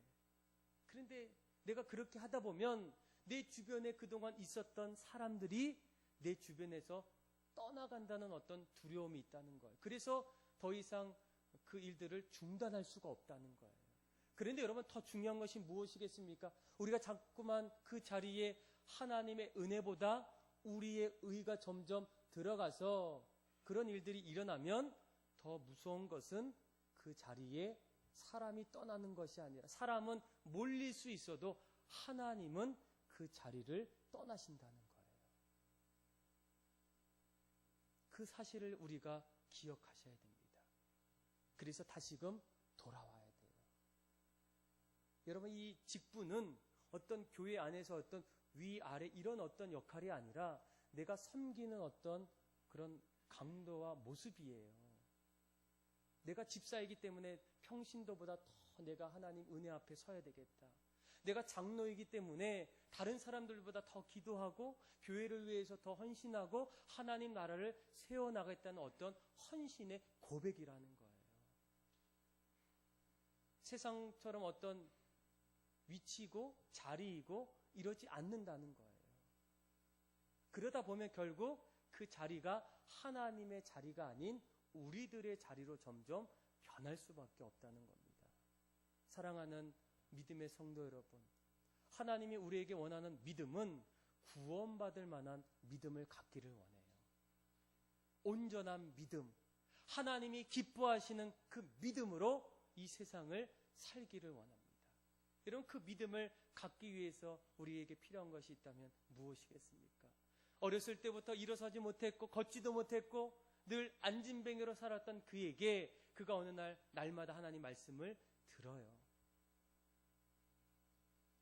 [SPEAKER 1] 그런데 내가 그렇게 하다 보면 내 주변에 그동안 있었던 사람들이 내 주변에서 떠나간다는 어떤 두려움이 있다는 거예요. 그래서 더 이상 그 일들을 중단할 수가 없다는 거예요. 그런데 여러분, 더 중요한 것이 무엇이겠습니까? 우리가 자꾸만 그 자리에 하나님의 은혜보다 우리의 의가 점점 들어가서 그런 일들이 일어나면 더 무서운 것은 그 자리에 사람이 떠나는 것이 아니라, 사람은 몰릴 수 있어도 하나님은 그 자리를 떠나신다는 거예요. 그 사실을 우리가 기억하셔야 됩니다. 그래서 다시금 돌아와야 돼요. 여러분, 이 직분은 어떤 교회 안에서 어떤 위아래 이런 어떤 역할이 아니라 내가 섬기는 어떤 그런 강도와 모습이에요. 내가 집사이기 때문에 평신도보다 더 내가 하나님 은혜 앞에 서야 되겠다. 내가 장로이기 때문에 다른 사람들보다 더 기도하고 교회를 위해서 더 헌신하고 하나님 나라를 세워나가겠다는 어떤 헌신의 고백이라는 거예요. 세상처럼 어떤 위치고 자리이고 이러지 않는다는 거예요. 그러다 보면 결국 그 자리가 하나님의 자리가 아닌 우리들의 자리로 점점 변할 수밖에 없다는 겁니다. 사랑하는 믿음의 성도 여러분, 하나님이 우리에게 원하는 믿음은 구원받을 만한 믿음을 갖기를 원해요. 온전한 믿음, 하나님이 기뻐하시는 그 믿음으로 이 세상을 살기를 원합니다. 여러분, 그 믿음을 갖기 위해서 우리에게 필요한 것이 있다면 무엇이겠습니까? 어렸을 때부터 일어서지 못했고 걷지도 못했고 늘 안진뱅이로 살았던 그에게 그가 어느 날마다 하나님 말씀을 들어요.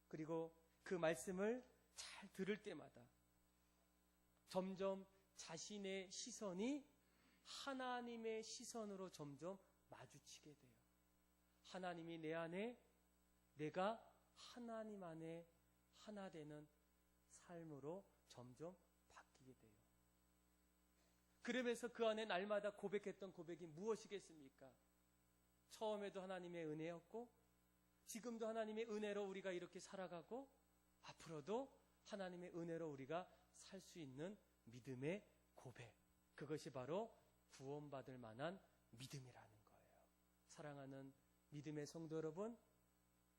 [SPEAKER 1] 그리고 그 말씀을 잘 들을 때마다 점점 자신의 시선이 하나님의 시선으로 점점 마주치게 돼요. 하나님이 내 안에, 내가 하나님 안에 하나 되는 삶으로 점점 바뀌게 돼요. 그러면서 그 안에 날마다 고백했던 고백이 무엇이겠습니까? 처음에도 하나님의 은혜였고 지금도 하나님의 은혜로 우리가 이렇게 살아가고 앞으로도 하나님의 은혜로 우리가 살 수 있는 믿음의 고백, 그것이 바로 구원받을 만한 믿음이라는 거예요. 사랑하는 믿음의 성도 여러분,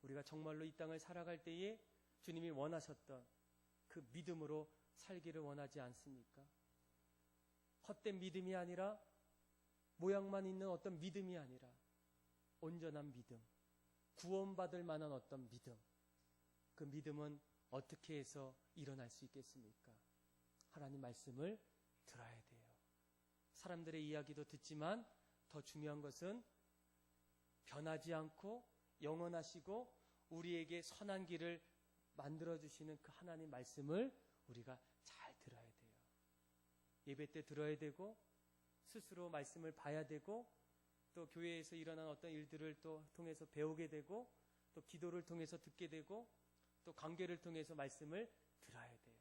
[SPEAKER 1] 우리가 정말로 이 땅을 살아갈 때에 주님이 원하셨던 그 믿음으로 살기를 원하지 않습니까? 헛된 믿음이 아니라, 모양만 있는 어떤 믿음이 아니라 온전한 믿음, 구원받을 만한 어떤 믿음, 그 믿음은 어떻게 해서 일어날 수 있겠습니까? 하나님 말씀을 들어야 돼요. 사람들의 이야기도 듣지만 더 중요한 것은 변하지 않고 영원하시고 우리에게 선한 길을 만들어주시는 그 하나님 말씀을 우리가 잘 들어야 돼요. 예배 때 들어야 되고 스스로 말씀을 봐야 되고 또 교회에서 일어난 어떤 일들을 또 통해서 배우게 되고 또 기도를 통해서 듣게 되고 또 관계를 통해서 말씀을 들어야 돼요.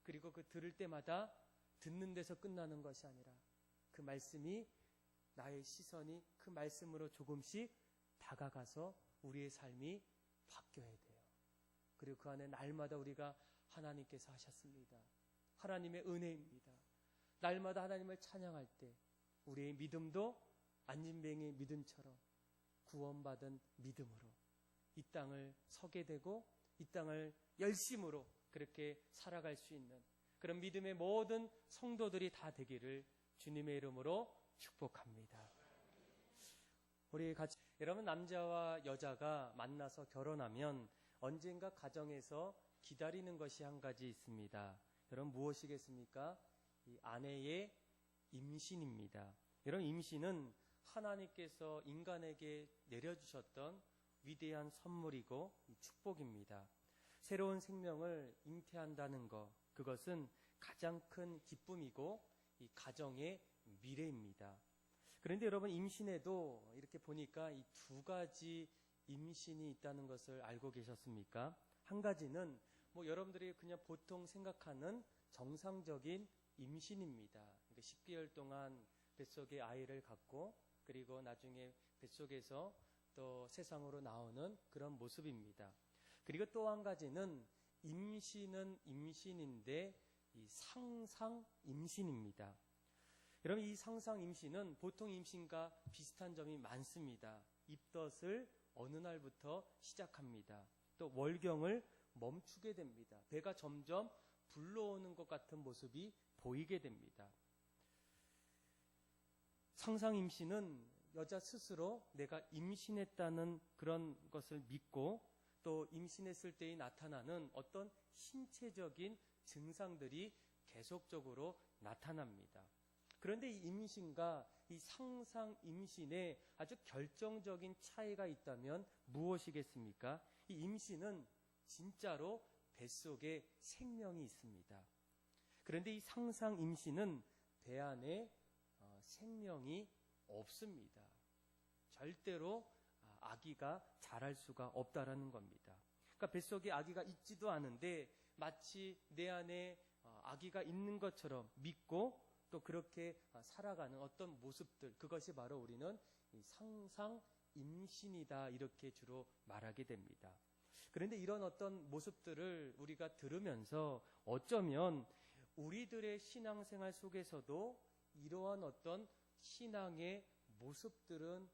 [SPEAKER 1] 그리고 그 들을 때마다 듣는 데서 끝나는 것이 아니라 그 말씀이, 나의 시선이 그 말씀으로 조금씩 다가가서 우리의 삶이 바뀌어야 돼요. 그리고 그 안에 날마다 우리가 하나님께서 하셨습니다. 하나님의 은혜입니다. 날마다 하나님을 찬양할 때 우리의 믿음도 안진뱅이의 믿음처럼 구원받은 믿음으로 이 땅을 서게 되고 이 땅을 열심으로 그렇게 살아갈 수 있는 그런 믿음의 모든 성도들이 다 되기를 주님의 이름으로 축복합니다. 우리 같이, 여러분, 남자와 여자가 만나서 결혼하면 언젠가 가정에서 기다리는 것이 한 가지 있습니다. 여러분, 무엇이겠습니까? 이 아내의 임신입니다. 여러분, 임신은 하나님께서 인간에게 내려주셨던 위대한 선물이고 축복입니다. 새로운 생명을 잉태한다는 것, 그것은 가장 큰 기쁨이고 이 가정의 미래입니다. 그런데 여러분, 임신에도 이렇게 보니까 이 두 가지 임신이 있다는 것을 알고 계셨습니까? 한 가지는 여러분들이 그냥 보통 생각하는 정상적인 임신입니다. 그러니까 10개월 동안 뱃속에 아이를 갖고 그리고 나중에 뱃속에서 또 세상으로 나오는 그런 모습입니다. 그리고 또 한 가지는 임신은 임신인데 이 상상 임신입니다. 여러분, 이 상상 임신은 보통 임신과 비슷한 점이 많습니다. 입덧을 어느 날부터 시작합니다. 또 월경을 멈추게 됩니다. 배가 점점 불러오는 것 같은 모습이 보이게 됩니다. 상상 임신은 여자 스스로 내가 임신했다는 그런 것을 믿고 또 임신했을 때에 나타나는 어떤 신체적인 증상들이 계속적으로 나타납니다. 그런데 이 임신과 이 상상 임신에 아주 결정적인 차이가 있다면 무엇이겠습니까? 이 임신은 진짜로 뱃속에 생명이 있습니다. 그런데 이 상상 임신은 배 안에 생명이 없습니다. 절대로 아기가 자랄 수가 없다라는 겁니다. 그러니까 뱃속에 아기가 있지도 않은데 마치 내 안에 아기가 있는 것처럼 믿고 또 그렇게 살아가는 어떤 모습들, 그것이 바로 우리는 이 상상 임신이다, 이렇게 주로 말하게 됩니다. 그런데 이런 어떤 모습들을 우리가 들으면서 어쩌면 우리들의 신앙생활 속에서도 이러한 어떤 신앙의 모습들은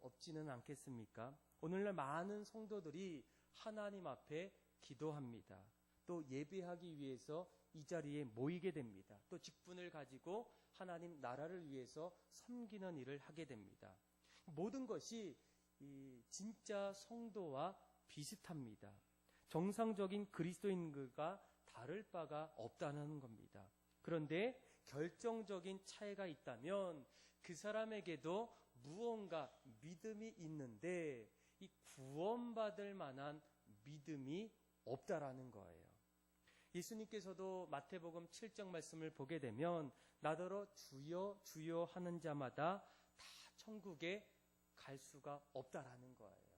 [SPEAKER 1] 없지는 않겠습니까? 오늘날 많은 성도들이 하나님 앞에 기도합니다. 또 예배하기 위해서 이 자리에 모이게 됩니다. 또 직분을 가지고 하나님 나라를 위해서 섬기는 일을 하게 됩니다. 모든 것이 이 진짜 성도와 비슷합니다. 정상적인 그리스도인들과 다를 바가 없다는 겁니다. 그런데 결정적인 차이가 있다면 그 사람에게도 무언가 믿음이 있는데 이 구원받을 만한 믿음이 없다라는 거예요. 예수님께서도 마태복음 7장 말씀을 보게 되면 나더러 주여 주여 하는 자마다 다 천국에 갈 수가 없다라는 거예요.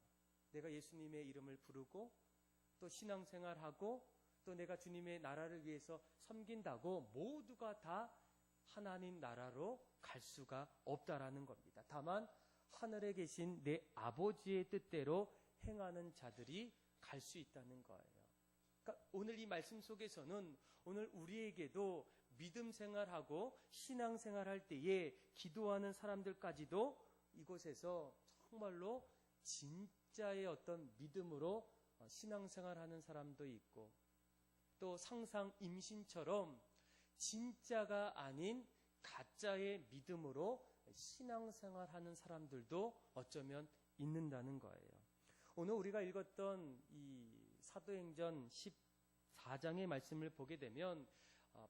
[SPEAKER 1] 내가 예수님의 이름을 부르고 또 신앙생활하고 또 내가 주님의 나라를 위해서 섬긴다고 모두가 다 하나님 나라로 갈 수가 없다라는 겁니다. 다만 하늘에 계신 내 아버지의 뜻대로 행하는 자들이 갈 수 있다는 거예요. 그러니까 오늘 이 말씀 속에서는 오늘 우리에게도 믿음 생활하고 신앙 생활할 때에 기도하는 사람들까지도 이곳에서 정말로 진짜의 어떤 믿음으로 신앙 생활하는 사람도 있고 또 상상 임신처럼 진짜가 아닌 가짜의 믿음으로 신앙생활하는 사람들도 어쩌면 있는다는 거예요. 오늘 우리가 읽었던 이 사도행전 14장의 말씀을 보게 되면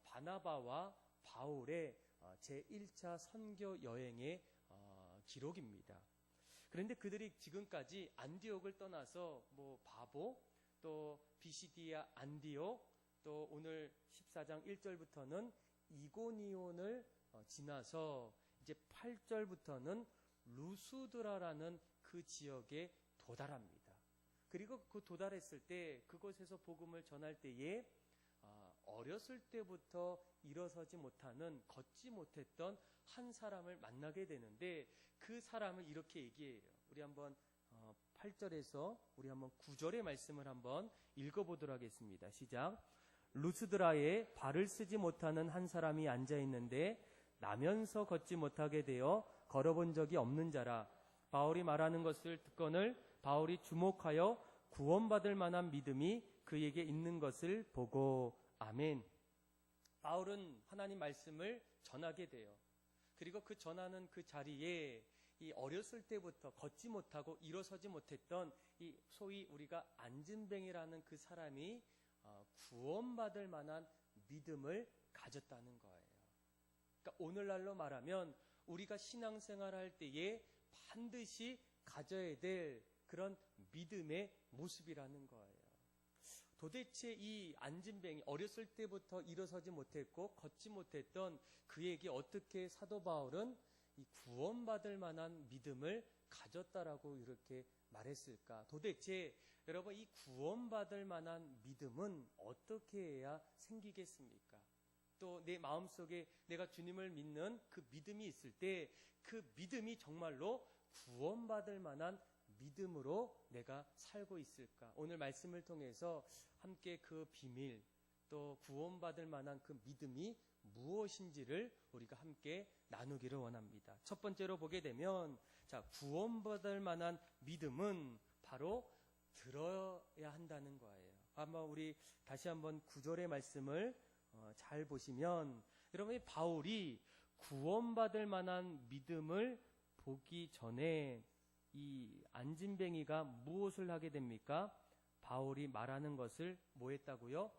[SPEAKER 1] 바나바와 바울의 제1차 선교 여행의 기록입니다. 그런데 그들이 지금까지 안디옥을 떠나서 바보, 또 비시디아 안디옥, 또 오늘 14장 1절부터는 이고니온을 지나서 이제 8절부터는 루스드라라는 그 지역에 도달합니다. 그리고 그 도달했을 때 그곳에서 복음을 전할 때에 어렸을 때부터 일어서지 못하는, 걷지 못했던 한 사람을 만나게 되는데 그 사람을 이렇게 얘기해요. 우리 한번 8절에서 우리 한번 9절의 말씀을 한번 읽어보도록 하겠습니다. 시작. 루스드라에 발을 쓰지 못하는 한 사람이 앉아있는데 나면서 걷지 못하게 되어 걸어본 적이 없는 자라. 바울이 말하는 것을 듣거늘 바울이 주목하여 구원받을 만한 믿음이 그에게 있는 것을 보고. 아멘. 바울은 하나님 말씀을 전하게 돼요. 그리고 그 전하는 그 자리에 이 어렸을 때부터 걷지 못하고 일어서지 못했던 이 소위 우리가 안진뱅이라는 그 사람이 구원받을 만한 믿음을 가졌다는 거예요. 그러니까 오늘날로 말하면 우리가 신앙생활할 때에 반드시 가져야 될 그런 믿음의 모습이라는 거예요. 도대체 이 안진뱅이, 어렸을 때부터 일어서지 못했고 걷지 못했던 그에게 어떻게 사도 바울은 이 구원받을 만한 믿음을 가졌다라고 이렇게 말했을까? 도대체 여러분, 이 구원받을 만한 믿음은 어떻게 해야 생기겠습니까? 또 내 마음속에 내가 주님을 믿는 그 믿음이 있을 때 그 믿음이 정말로 구원받을 만한 믿음으로 내가 살고 있을까? 오늘 말씀을 통해서 함께 그 비밀, 또 구원받을 만한 그 믿음이 무엇인지를 우리가 함께 나누기를 원합니다. 첫 번째로 보게 되면, 자, 구원받을 만한 믿음은 바로 들어야 한다는 거예요. 아마 우리 다시 한번 9절의 말씀을 잘 보시면, 여러분, 바울이 구원받을 만한 믿음을 보기 전에 이 안진뱅이가 무엇을 하게 됩니까? 바울이 말하는 것을 뭐 했다고요?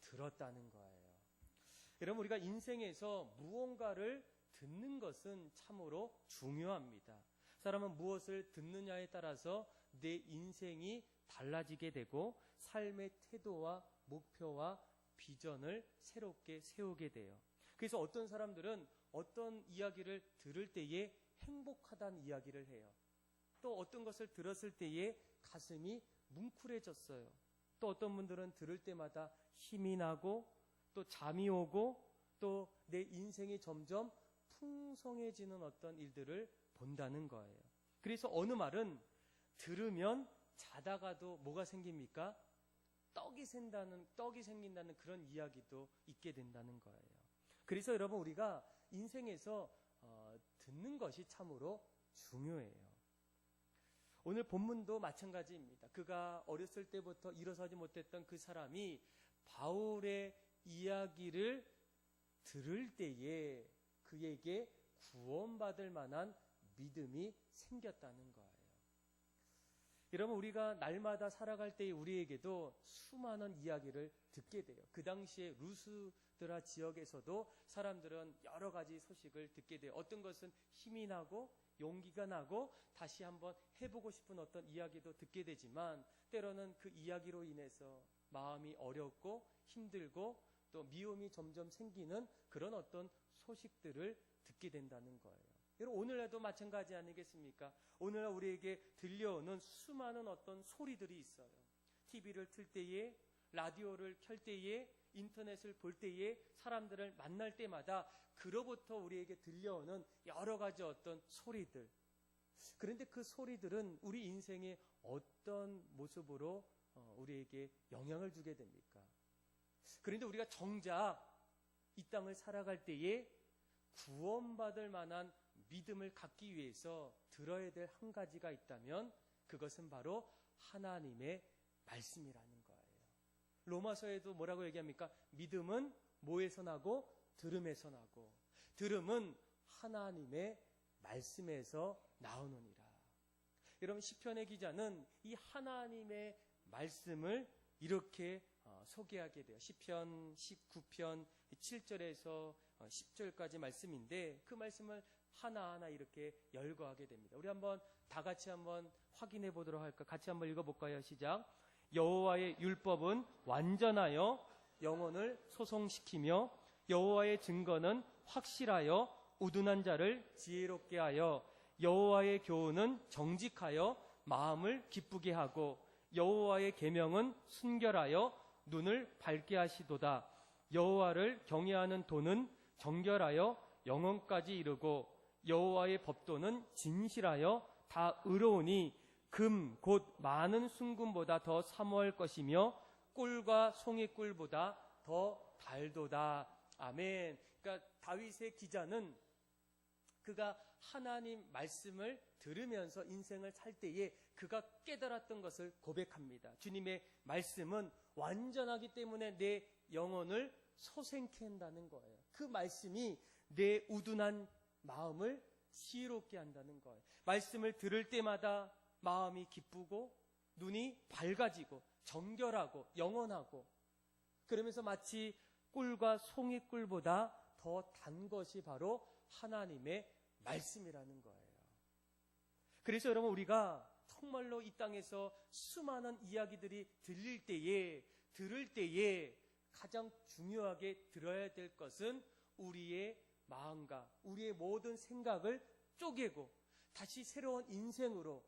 [SPEAKER 1] 들었다는 거예요. 여러분, 우리가 인생에서 무언가를 듣는 것은 참으로 중요합니다. 사람은 무엇을 듣느냐에 따라서 내 인생이 달라지게 되고 삶의 태도와 목표와 비전을 새롭게 세우게 돼요. 그래서 어떤 사람들은 어떤 이야기를 들을 때에 행복하다는 이야기를 해요. 또 어떤 것을 들었을 때에 가슴이 뭉클해졌어요. 또 어떤 분들은 들을 때마다 힘이 나고 또 잠이 오고 또 내 인생이 점점 풍성해지는 어떤 일들을 본다는 거예요. 그래서 어느 말은 들으면 자다가도 뭐가 생깁니까? 떡이 생긴다는 그런 이야기도 있게 된다는 거예요. 그래서 여러분 우리가 인생에서 듣는 것이 참으로 중요해요. 오늘 본문도 마찬가지입니다. 그가 어렸을 때부터 일어서지 못했던 그 사람이 바울의 이야기를 들을 때에 그에게 구원받을 만한 믿음이 생겼다는 거예요. 여러분 우리가 날마다 살아갈 때에 우리에게도 수많은 이야기를 듣게 돼요. 그 당시에 루스드라 지역에서도 사람들은 여러 가지 소식을 듣게 돼요. 어떤 것은 힘이 나고 용기가 나고 다시 한번 해보고 싶은 어떤 이야기도 듣게 되지만 때로는 그 이야기로 인해서 마음이 어렵고 힘들고 또 미움이 점점 생기는 그런 어떤 소식들을 듣게 된다는 거예요. 여러분 오늘날도 마찬가지 아니겠습니까? 오늘날 우리에게 들려오는 수많은 어떤 소리들이 있어요. TV를 틀 때에, 라디오를 켤 때에, 인터넷을 볼 때에, 사람들을 만날 때마다 그로부터 우리에게 들려오는 여러 가지 어떤 소리들. 그런데 그 소리들은 우리 인생에 어떤 모습으로 우리에게 영향을 주게 됩니까? 그런데 우리가 정작 이 땅을 살아갈 때에 구원받을 만한 믿음을 갖기 위해서 들어야 될 한 가지가 있다면 그것은 바로 하나님의 말씀이라는 거예요. 로마서에도 뭐라고 얘기합니까? 믿음은 뭐에서 나고? 들음에서 나고 들음은 하나님의 말씀에서 나오느니라. 여러분 시편의 기자는 이 하나님의 말씀을 이렇게 소개하게 돼요. 시편 19편 7절에서 10절까지 말씀인데 그 말씀을 하나하나 이렇게 열거하게 됩니다. 우리 한번 다 같이 한번 확인해 보도록 할까? 같이 한번 읽어볼까요? 시작. 여호와의 율법은 완전하여 영혼을 소송시키며 여호와의 증거는 확실하여 우둔한 자를 지혜롭게 하여 여호와의 교훈은 정직하여 마음을 기쁘게 하고 여호와의 계명은 순결하여 눈을 밝게 하시도다. 여호와를 경외하는 도는 정결하여 영혼까지 이르고 여호와의 법도는 진실하여 다 의로우니 금 곧 많은 순금보다 더 사모할 것이며 꿀과 송이꿀보다 더 달도다. 아멘. 그러니까 다윗의 기자는 그가 하나님 말씀을 들으면서 인생을 살 때에 그가 깨달았던 것을 고백합니다. 주님의 말씀은 완전하기 때문에 내 영혼을 소생케 한다는 거예요. 그 말씀이 내 우둔한 마음을 지혜롭게 한다는 거예요. 말씀을 들을 때마다 마음이 기쁘고 눈이 밝아지고 정결하고 영원하고 그러면서 마치 꿀과 송이꿀보다 더 단 것이 바로 하나님의 말씀이라는 거예요. 그래서 여러분 우리가 정말로 이 땅에서 수많은 이야기들이 들을 때에 가장 중요하게 들어야 될 것은 우리의 마음과 우리의 모든 생각을 쪼개고 다시 새로운 인생으로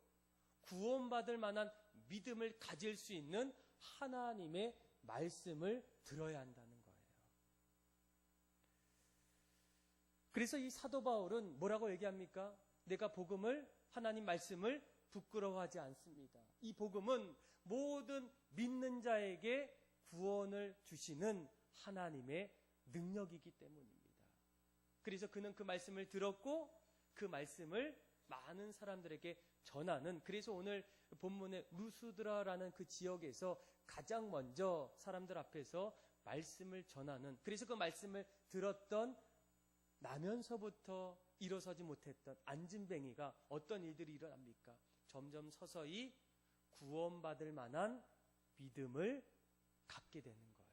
[SPEAKER 1] 구원받을 만한 믿음을 가질 수 있는 하나님의 말씀을 들어야 한다는 거예요. 그래서 이 사도 바울은 뭐라고 얘기합니까? 내가 복음을, 하나님 말씀을 부끄러워하지 않습니다. 이 복음은 모든 믿는 자에게 구원을 주시는 하나님의 능력이기 때문입니다. 그래서 그는 그 말씀을 들었고 그 말씀을 많은 사람들에게 전하는, 그래서 오늘 본문의 루스드라라는 그 지역에서 가장 먼저 사람들 앞에서 말씀을 전하는, 그래서 그 말씀을 들었던 나면서부터 일어서지 못했던 안진뱅이가 어떤 일들이 일어납니까? 점점 서서히 구원받을 만한 믿음을 갖게 되는 거예요.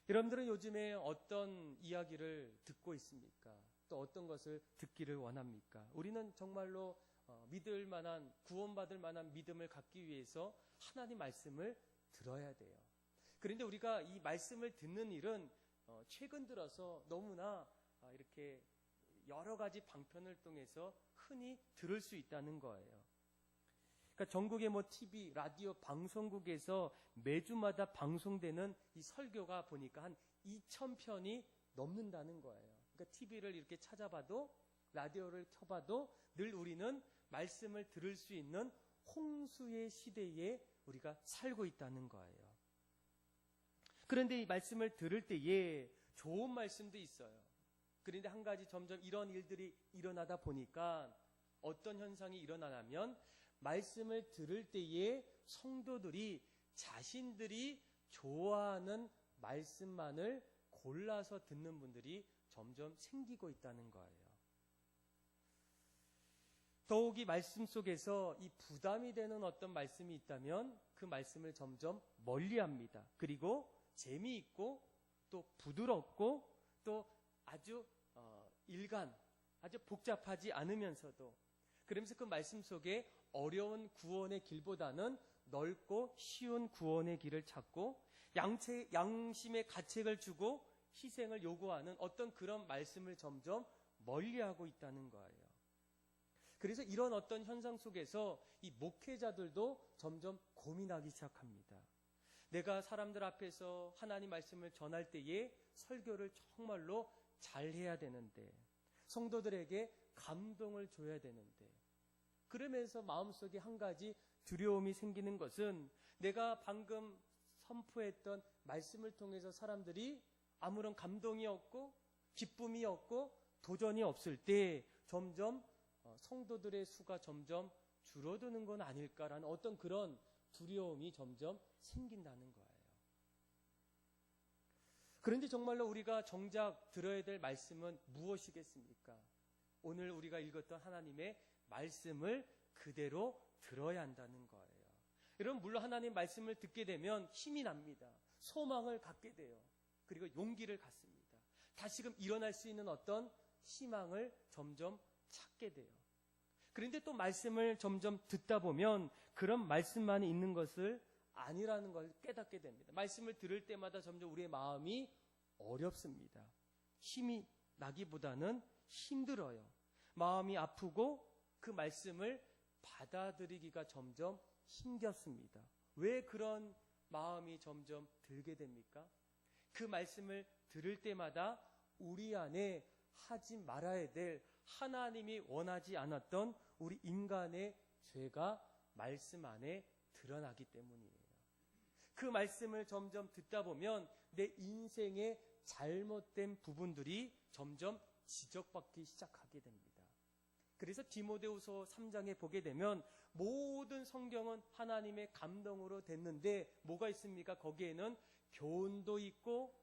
[SPEAKER 1] 여러분들은 요즘에 어떤 이야기를 듣고 있습니까? 또 어떤 것을 듣기를 원합니까? 우리는 정말로 믿을 만한, 구원받을 만한 믿음을 갖기 위해서 하나님 말씀을 들어야 돼요. 그런데 우리가 이 말씀을 듣는 일은 최근 들어서 너무나 이렇게 여러 가지 방편을 통해서 흔히 들을 수 있다는 거예요. 그러니까 전국의 TV, 라디오, 방송국에서 매주마다 방송되는 이 설교가 보니까 한 2,000편이 넘는다는 거예요. 그러니까 TV를 이렇게 찾아봐도, 라디오를 켜봐도 늘 우리는 말씀을 들을 수 있는 홍수의 시대에 우리가 살고 있다는 거예요. 그런데 이 말씀을 들을 때에 좋은 말씀도 있어요. 그런데 한 가지 점점 이런 일들이 일어나다 보니까 어떤 현상이 일어나냐면, 말씀을 들을 때에 성도들이 자신들이 좋아하는 말씀만을 골라서 듣는 분들이 점점 생기고 있다는 거예요. 더욱이 말씀 속에서 이 부담이 되는 어떤 말씀이 있다면 그 말씀을 점점 멀리합니다. 그리고 재미있고 또 부드럽고 또 아주 아주 복잡하지 않으면서도, 그러면서 그 말씀 속에 어려운 구원의 길보다는 넓고 쉬운 구원의 길을 찾고 양심의 가책을 주고 희생을 요구하는 어떤 그런 말씀을 점점 멀리하고 있다는 거예요. 그래서 이런 어떤 현상 속에서 이 목회자들도 점점 고민하기 시작합니다. 내가 사람들 앞에서 하나님 말씀을 전할 때에 설교를 정말로 잘해야 되는데, 성도들에게 감동을 줘야 되는데, 그러면서 마음속에 한 가지 두려움이 생기는 것은, 내가 방금 선포했던 말씀을 통해서 사람들이 아무런 감동이 없고 기쁨이 없고 도전이 없을 때 점점 성도들의 수가 점점 줄어드는 건 아닐까라는 어떤 그런 두려움이 점점 생긴다는 거예요. 그런데 정말로 우리가 정작 들어야 될 말씀은 무엇이겠습니까? 오늘 우리가 읽었던 하나님의 말씀을 그대로 들어야 한다는 거예요. 여러분, 물론 하나님 말씀을 듣게 되면 힘이 납니다. 소망을 갖게 돼요. 그리고 용기를 갖습니다. 다시금 일어날 수 있는 어떤 희망을 점점 찾게 돼요. 그런데 또 말씀을 점점 듣다 보면 그런 말씀만이 있는 것을 아니라는 걸 깨닫게 됩니다. 말씀을 들을 때마다 점점 우리의 마음이 어렵습니다. 힘이 나기보다는 힘들어요. 마음이 아프고 그 말씀을 받아들이기가 점점 힘겹습니다. 왜 그런 마음이 점점 들게 됩니까? 그 말씀을 들을 때마다 우리 안에 하지 말아야 될, 하나님이 원하지 않았던 우리 인간의 죄가 말씀 안에 드러나기 때문이에요. 그 말씀을 점점 듣다 보면 내 인생의 잘못된 부분들이 점점 지적받기 시작하게 됩니다. 그래서 디모데후서 3장에 보게 되면 모든 성경은 하나님의 감동으로 됐는데 뭐가 있습니까? 거기에는 교훈도 있고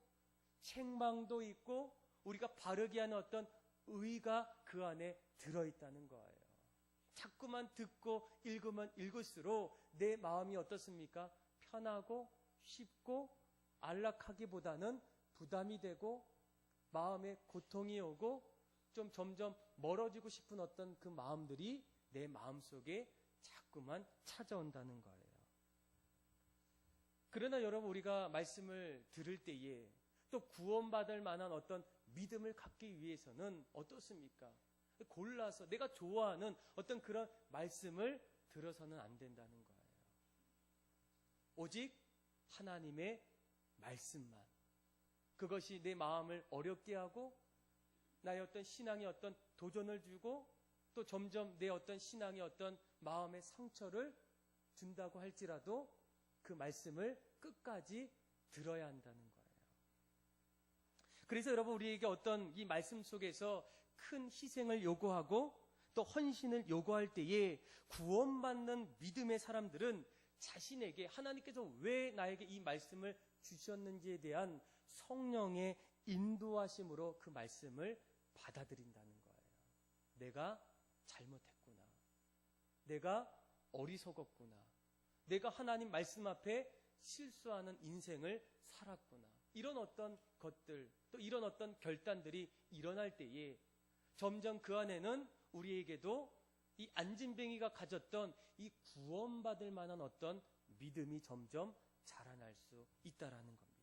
[SPEAKER 1] 책망도 있고 우리가 바르게 하는 어떤 의가 그 안에 들어있다는 거예요. 자꾸만 듣고 읽으면 읽을수록 내 마음이 어떻습니까? 편하고 쉽고 안락하기보다는 부담이 되고 마음에 고통이 오고 좀 점점 멀어지고 싶은 어떤 그 마음들이 내 마음속에 자꾸만 찾아온다는 거예요. 그러나 여러분, 우리가 말씀을 들을 때에 또 구원받을 만한 어떤 믿음을 갖기 위해서는 어떻습니까? 골라서 내가 좋아하는 어떤 그런 말씀을 들어서는 안 된다는 거예요. 오직 하나님의 말씀만. 그것이 내 마음을 어렵게 하고 나의 어떤 신앙에 어떤 도전을 주고 또 점점 내 어떤 신앙에 어떤 마음의 상처를 준다고 할지라도 그 말씀을 끝까지 들어야 한다는 거예요. 그래서 여러분, 우리에게 어떤 이 말씀 속에서 큰 희생을 요구하고 또 헌신을 요구할 때에 구원받는 믿음의 사람들은 자신에게 하나님께서 왜 나에게 이 말씀을 주셨는지에 대한 성령의 인도하심으로 그 말씀을 받아들인다는 거예요. 내가 잘못했구나. 내가 어리석었구나. 내가 하나님 말씀 앞에 실수하는 인생을 살았구나. 이런 어떤 것들, 또 이런 어떤 결단들이 일어날 때에 점점 그 안에는 우리에게도 이 안진뱅이가 가졌던 이 구원받을 만한 어떤 믿음이 점점 자라날 수 있다라는 겁니다.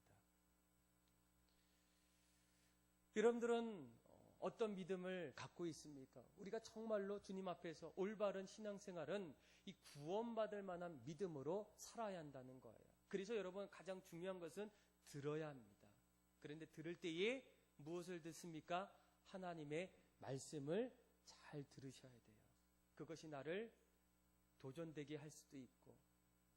[SPEAKER 1] 여러분들은 어떤 믿음을 갖고 있습니까? 우리가 정말로 주님 앞에서 올바른 신앙생활은 이 구원받을 만한 믿음으로 살아야 한다는 거예요. 그래서 여러분 가장 중요한 것은 들어야 합니다. 그런데 들을 때에 무엇을 듣습니까? 하나님의 말씀을 잘 들으셔야 돼요. 그것이 나를 도전되게 할 수도 있고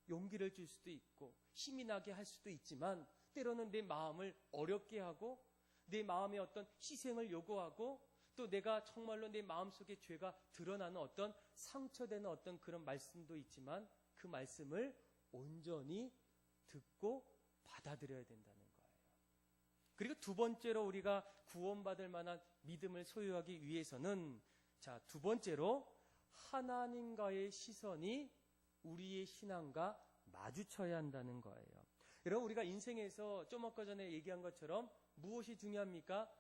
[SPEAKER 1] 용기를 줄 수도 있고 힘이 나게 할 수도 있지만 때로는 내 마음을 어렵게 하고 내 마음에 어떤 희생을 요구하고 또 내가 정말로 내 마음속에 죄가 드러나는 어떤 상처되는 어떤 그런 말씀도 있지만 그 말씀을 온전히 듣고 받아들여야 된다는 거예요. 그리고 두 번째로 우리가 구원받을 만한 믿음을 소유하기 위해서는 두 번째로 하나님과의 시선이 우리의 신앙과 마주쳐야 한다는 거예요. 여러분 우리가 인생에서 좀 아까 전에 얘기한 것처럼 무엇이 중요합니까?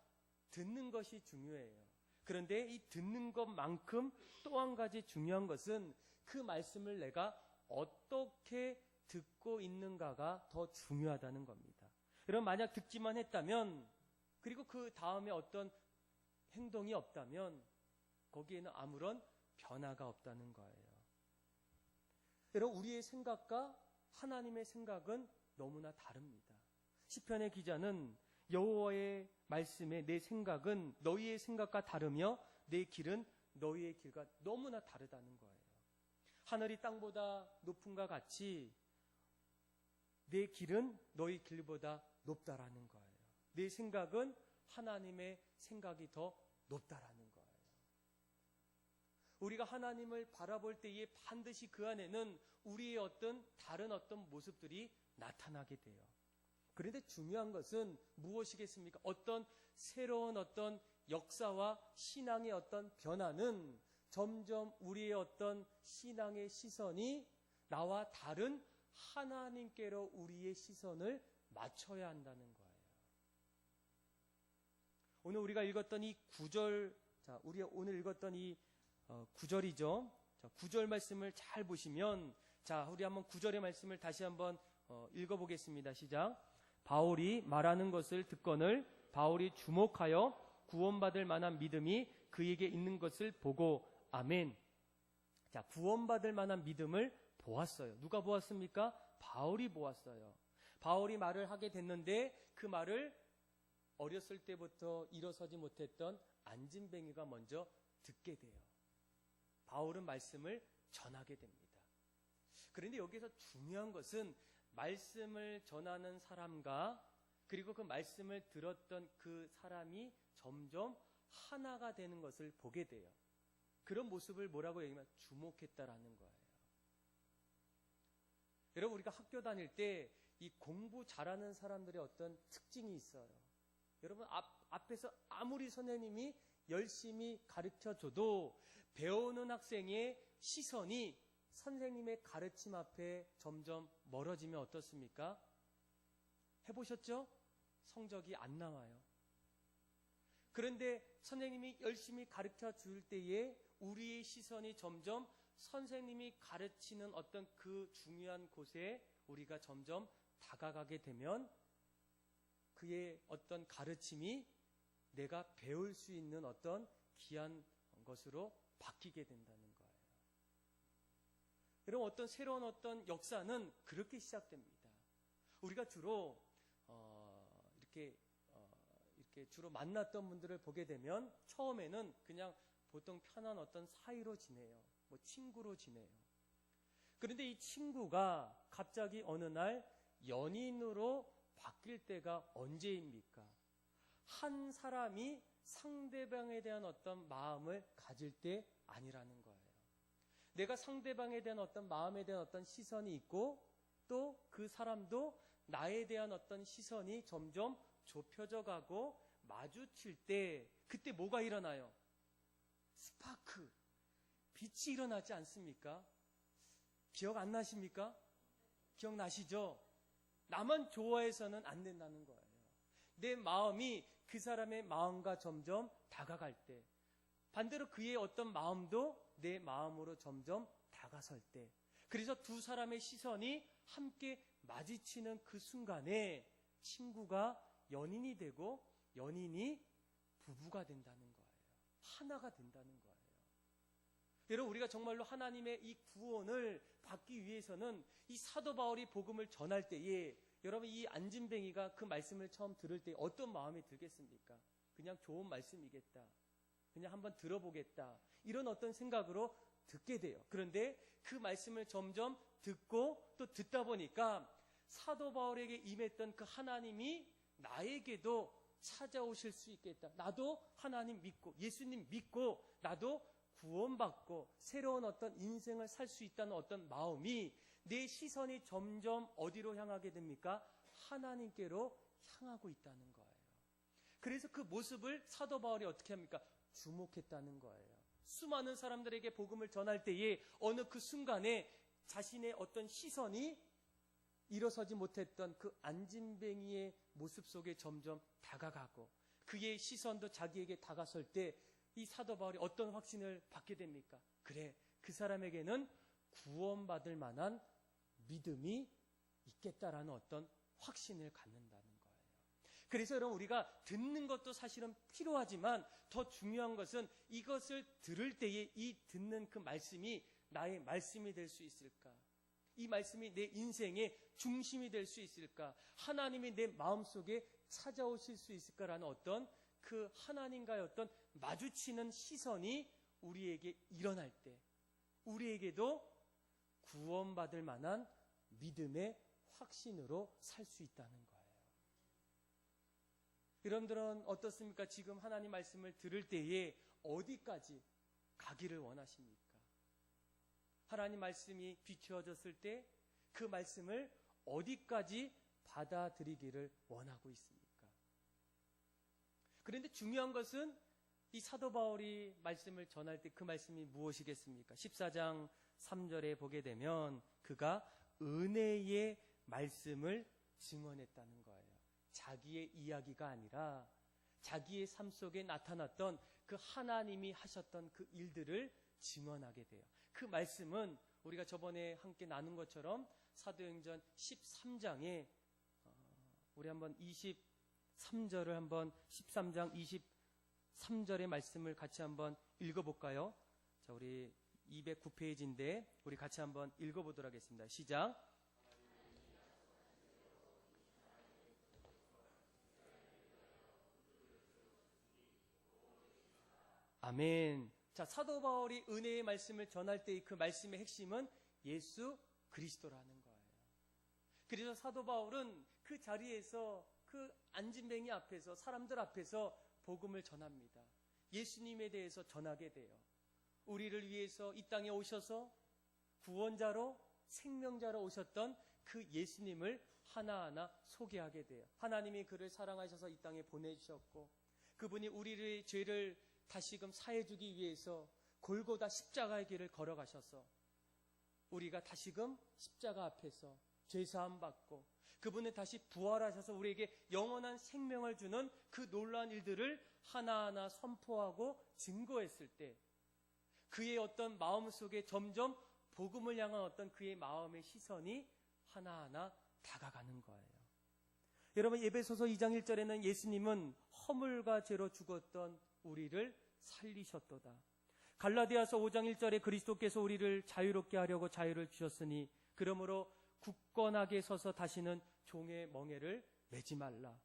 [SPEAKER 1] 듣는 것이 중요해요. 그런데 이 듣는 것만큼 또 한 가지 중요한 것은 그 말씀을 내가 어떻게 듣고 있는가가 더 중요하다는 겁니다. 여러분 만약 듣기만 했다면 그리고 그 다음에 어떤 행동이 없다면 거기에는 아무런 변화가 없다는 거예요. 여러분 우리의 생각과 하나님의 생각은 너무나 다릅니다. 시편의 기자는 여호와의 말씀에 내 생각은 너희의 생각과 다르며 내 길은 너희의 길과 너무나 다르다는 거예요. 하늘이 땅보다 높음과 같이 내 길은 너희 길보다 높다라는 거예요. 내 생각은 하나님의 생각이 더 높다라는 거예요. 우리가 하나님을 바라볼 때에 반드시 그 안에는 우리의 어떤 다른 어떤 모습들이 나타나게 돼요. 그런데 중요한 것은 무엇이겠습니까? 어떤 새로운 어떤 역사와 신앙의 어떤 변화는 점점 우리의 어떤 신앙의 시선이 나와 다른 하나님께로 우리의 시선을 맞춰야 한다는 거예요. 오늘 우리가 읽었던 이 9절, 우리 오늘 읽었던 이 9절이죠. 9절 말씀을 잘 보시면, 우리 한번 9절의 말씀을 다시 한번 읽어보겠습니다. 시작. 바울이 말하는 것을 듣거늘 바울이 주목하여 구원받을 만한 믿음이 그에게 있는 것을 보고 아멘. 구원받을 만한 믿음을 보았어요. 누가 보았습니까? 바울이 보았어요. 바울이 말을 하게 됐는데 그 말을 어렸을 때부터 일어서지 못했던 안진뱅이가 먼저 듣게 돼요. 바울은 말씀을 전하게 됩니다. 그런데 여기서 중요한 것은 말씀을 전하는 사람과 그리고 그 말씀을 들었던 그 사람이 점점 하나가 되는 것을 보게 돼요. 그런 모습을 뭐라고 얘기하면 주목했다라는 거예요. 여러분 우리가 학교 다닐 때 이 공부 잘하는 사람들의 어떤 특징이 있어요. 여러분 앞에서 아무리 선생님이 열심히 가르쳐줘도 배우는 학생의 시선이 선생님의 가르침 앞에 점점 멀어지면 어떻습니까? 해보셨죠? 성적이 안 나와요. 그런데 선생님이 열심히 가르쳐 줄 때에 우리의 시선이 점점 선생님이 가르치는 어떤 그 중요한 곳에 우리가 점점 다가가게 되면 그의 어떤 가르침이 내가 배울 수 있는 어떤 귀한 것으로 바뀌게 된다는 거예요. 여러분 어떤 새로운 어떤 역사는 그렇게 시작됩니다. 우리가 주로 이렇게 주로 만났던 분들을 보게 되면 처음에는 그냥 보통 편한 어떤 사이로 지내요. 뭐 친구로 지내요. 그런데 이 친구가 갑자기 어느 날 연인으로 바뀔 때가 언제입니까? 한 사람이 상대방에 대한 어떤 마음을 가질 때 아니라는 거예요. 내가 상대방에 대한 어떤 마음에 대한 어떤 시선이 있고 또 그 사람도 나에 대한 어떤 시선이 점점 좁혀져 가고 마주칠 때 그때 뭐가 일어나요? 스파크, 빛이 일어나지 않습니까? 기억 안 나십니까? 기억나시죠? 나만 좋아해서는 안 된다는 거예요. 내 마음이 그 사람의 마음과 점점 다가갈 때 반대로 그의 어떤 마음도 내 마음으로 점점 다가설 때, 그래서 두 사람의 시선이 함께 마주치는 그 순간에 친구가 연인이 되고 연인이 부부가 된다는 거예요. 하나가 된다는 거예요. 여러분, 우리가 정말로 하나님의 이 구원을 받기 위해서는 이 사도 바울이 복음을 전할 때에, 여러분, 이 안진뱅이가 그 말씀을 처음 들을 때 어떤 마음이 들겠습니까? 그냥 좋은 말씀이겠다, 그냥 한번 들어보겠다, 이런 어떤 생각으로 듣게 돼요. 그런데 그 말씀을 점점 듣고 또 듣다 보니까 사도 바울에게 임했던 그 하나님이 나에게도 찾아오실 수 있겠다, 나도 하나님 믿고 예수님 믿고 나도 구원받고 새로운 어떤 인생을 살 수 있다는 어떤 마음이, 내 시선이 점점 어디로 향하게 됩니까? 하나님께로 향하고 있다는 거예요. 그래서 그 모습을 사도 바울이 어떻게 합니까? 주목했다는 거예요. 수많은 사람들에게 복음을 전할 때에 어느 그 순간에 자신의 어떤 시선이 일어서지 못했던 그 안진뱅이의 모습 속에 점점 다가가고, 그의 시선도 자기에게 다가설 때 이 사도 바울이 어떤 확신을 받게 됩니까? 그래, 그 사람에게는 구원받을 만한 믿음이 있겠다라는 어떤 확신을 갖는다는 거예요. 그래서 여러분, 우리가 듣는 것도 사실은 필요하지만 더 중요한 것은 이것을 들을 때에 이 듣는 그 말씀이 나의 말씀이 될 수 있을까? 이 말씀이 내 인생의 중심이 될 수 있을까? 하나님이 내 마음속에 찾아오실 수 있을까라는 어떤 그 하나님과의 어떤 마주치는 시선이 우리에게 일어날 때, 우리에게도 구원받을 만한 믿음의 확신으로 살 수 있다는 거예요. 여러분들은 어떻습니까? 지금 하나님 말씀을 들을 때에 어디까지 가기를 원하십니까? 하나님 말씀이 비추어졌을 때 그 말씀을 어디까지 받아들이기를 원하고 있습니까? 그런데 중요한 것은 이 사도 바울이 말씀을 전할 때 그 말씀이 무엇이겠습니까? 14장 3절에 보게 되면 그가 은혜의 말씀을 증언했다는 거예요. 자기의 이야기가 아니라 자기의 삶 속에 나타났던 그 하나님이 하셨던 그 일들을 증언하게 돼요. 그 말씀은 우리가 저번에 함께 나눈 것처럼 사도행전 13장에 우리 한번 23절을 한번 13장 23절의 말씀을 같이 한번 읽어볼까요? 자, 우리 209페이지인데 우리 같이 한번 읽어보도록 하겠습니다. 시작. 아멘. 자, 사도 바울이 은혜의 말씀을 전할 때 그 말씀의 핵심은 예수 그리스도라는 거예요. 그래서 사도 바울은 그 자리에서 그 안진뱅이 앞에서 사람들 앞에서 복음을 전합니다. 예수님에 대해서 전하게 돼요. 우리를 위해서 이 땅에 오셔서 구원자로 생명자로 오셨던 그 예수님을 하나하나 소개하게 돼요. 하나님이 그를 사랑하셔서 이 땅에 보내주셨고, 그분이 우리의 죄를 다시금 사해주기 위해서 골고다 십자가의 길을 걸어가셔서 우리가 다시금 십자가 앞에서 죄사함 받고, 그분은 다시 부활하셔서 우리에게 영원한 생명을 주는 그 놀라운 일들을 하나하나 선포하고 증거했을 때 그의 어떤 마음 속에 점점 복음을 향한 어떤 그의 마음의 시선이 하나하나 다가가는 거예요. 여러분, 에베소서 2장 1절에는 예수님은 허물과 죄로 죽었던 우리를 살리셨도다. 갈라디아서 5장 1절에 그리스도께서 우리를 자유롭게 하려고 자유를 주셨으니 그러므로 굳건하게 서서 다시는 종의 멍에를 매지 말라.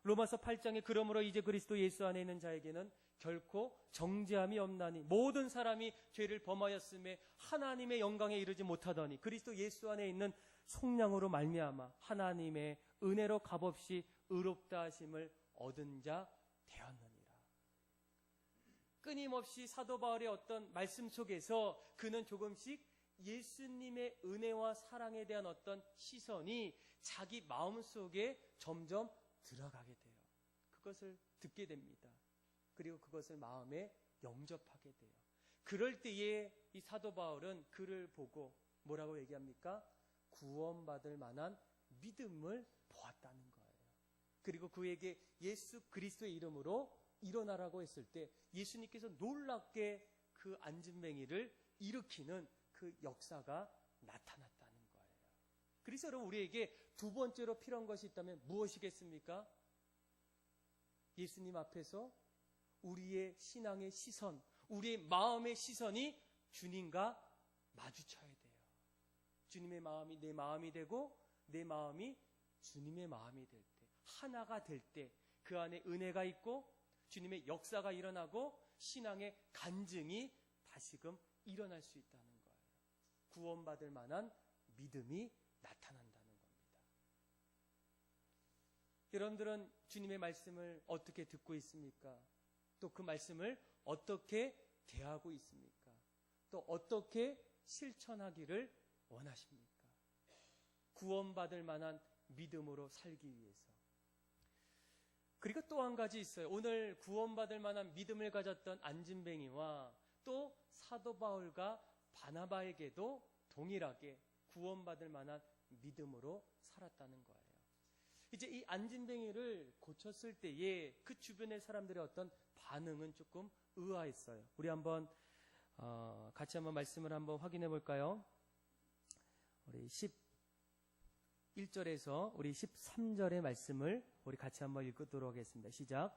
[SPEAKER 1] 로마서 8장에 그러므로 이제 그리스도 예수 안에 있는 자에게는 결코 정죄함이 없나니 모든 사람이 죄를 범하였음에 하나님의 영광에 이르지 못하더니 그리스도 예수 안에 있는 속량으로 말미암아 하나님의 은혜로 값없이 의롭다 하심을 얻은 자 되었느니라. 끊임없이 사도 바울의 어떤 말씀 속에서 그는 조금씩 예수님의 은혜와 사랑에 대한 어떤 시선이 자기 마음속에 점점 들어가게 돼요. 그것을 듣게 됩니다. 그리고 그것을 마음에 영접하게 돼요. 그럴 때에 이 사도 바울은 그를 보고 뭐라고 얘기합니까? 구원받을 만한 믿음을 보았다는 거예요. 그리고 그에게 예수 그리스도의 이름으로 일어나라고 했을 때 예수님께서 놀랍게 그 그 안진뱅이를 일으키는 그 역사가 나타났다는 거예요. 그래서 여러분 우리에게 두 번째로 필요한 것이 있다면 무엇이겠습니까? 예수님 앞에서 우리의 신앙의 시선, 우리의 마음의 시선이 주님과 마주쳐야 돼요. 주님의 마음이 내 마음이 되고 내 마음이 주님의 마음이 될 때, 하나가 될 때 그 안에 은혜가 있고 주님의 역사가 일어나고 신앙의 간증이 다시금 일어날 수 있다는 거예요. 구원받을 만한 믿음이 나타난다는 겁니다. 여러분들은 주님의 말씀을 어떻게 듣고 있습니까? 또 그 말씀을 어떻게 대하고 있습니까? 또 어떻게 실천하기를 원하십니까? 구원받을 만한 믿음으로 살기 위해서. 그리고 또 한 가지 있어요. 오늘 구원받을 만한 믿음을 가졌던 안진뱅이와 또 사도 바울과 바나바에게도 동일하게 구원받을 만한 믿음으로 살았다는 거예요. 이제 이 안진뱅이를 고쳤을 때에 그 주변의 사람들의 어떤 반응은 조금 의아했어요. 우리 한번 같이 한번 말씀을 한번 확인해 볼까요? 우리 11절에서 우리 13절의 말씀을 우리 같이 한번 읽도록 하겠습니다. 시작.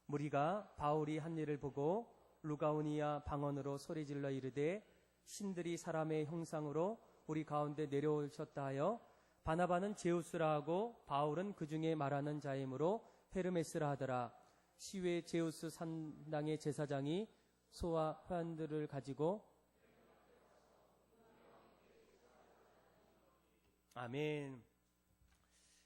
[SPEAKER 1] 무리가 바울이 한 일을 보고 루가오니아 방언으로 소리질러 이르되 신들이 사람의 형상으로 우리 가운데 내려오셨다 하여 바나바는 제우스라 하고 바울은 그 중에 말하는 자이므로 헤르메스라 하더라. 시외 제우스 산당의 제사장이 소와 회관들을 가지고 아멘.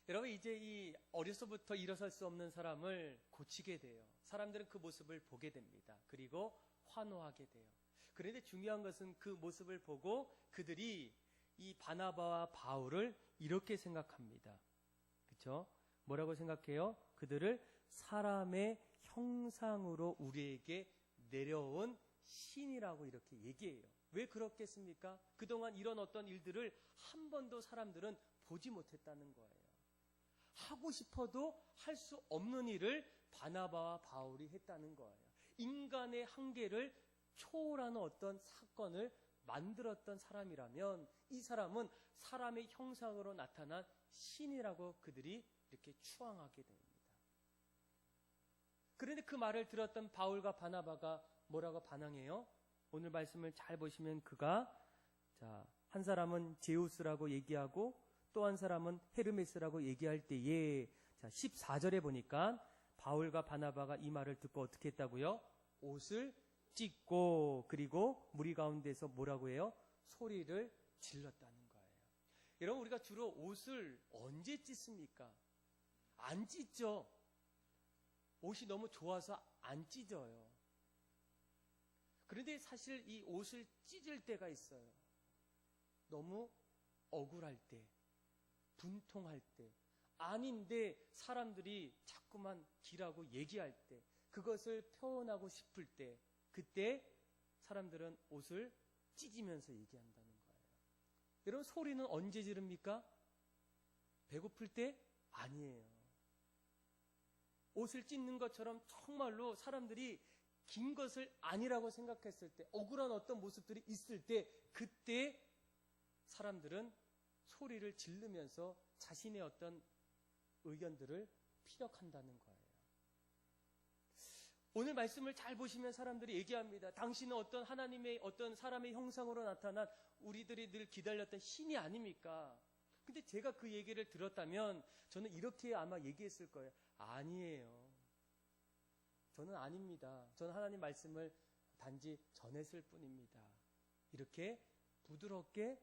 [SPEAKER 1] 여러분 이제 이 어려서부터 일어설 수 없는 사람을 고치게 돼요. 사람들은 그 모습을 보게 됩니다. 그리고 환호하게 돼요. 그런데 중요한 것은 그 모습을 보고 그들이 이 바나바와 바울을 이렇게 생각합니다. 그렇죠? 뭐라고 생각해요? 그들을 사람의 형상으로 우리에게 내려온 신이라고 이렇게 얘기해요. 왜 그렇겠습니까? 그동안 이런 어떤 일들을 한 번도 사람들은 보지 못했다는 거예요. 하고 싶어도 할 수 없는 일을 바나바와 바울이 했다는 거예요. 인간의 한계를 초월하는 어떤 사건을 만들었던 사람이라면 이 사람은 사람의 형상으로 나타난 신이라고 그들이 이렇게 추앙하게 됩니다. 그런데 그 말을 들었던 바울과 바나바가 뭐라고 반항해요? 오늘 말씀을 잘 보시면 그가 한 사람은 제우스라고 얘기하고 또 한 사람은 헤르메스라고 얘기할 때에 14절에 보니까 바울과 바나바가 이 말을 듣고 어떻게 했다고요? 옷을 찢고 그리고 무리 가운데서 뭐라고 해요? 소리를 질렀다는 거예요. 여러분 우리가 주로 옷을 언제 찢습니까? 안 찢죠. 옷이 너무 좋아서 안 찢어요. 그런데 사실 이 옷을 찢을 때가 있어요. 너무 억울할 때, 분통할 때, 아닌데 사람들이 자꾸만 기라고 얘기할 때, 그것을 표현하고 싶을 때, 그때 사람들은 옷을 찢으면서 얘기한다는 거예요. 여러분 소리는 언제 지릅니까? 배고플 때? 아니에요. 옷을 찢는 것처럼 정말로 사람들이 긴 것을 아니라고 생각했을 때, 억울한 어떤 모습들이 있을 때, 그때 사람들은 소리를 지르면서 자신의 어떤 의견들을 피력한다는 거예요. 오늘 말씀을 잘 보시면 사람들이 얘기합니다. 당신은 어떤 하나님의 어떤 사람의 형상으로 나타난 우리들이 늘 기다렸던 신이 아닙니까? 근데 제가 그 얘기를 들었다면 저는 이렇게 아마 얘기했을 거예요. 아니에요. 저는 아닙니다. 저는 하나님 말씀을 단지 전했을 뿐입니다. 이렇게 부드럽게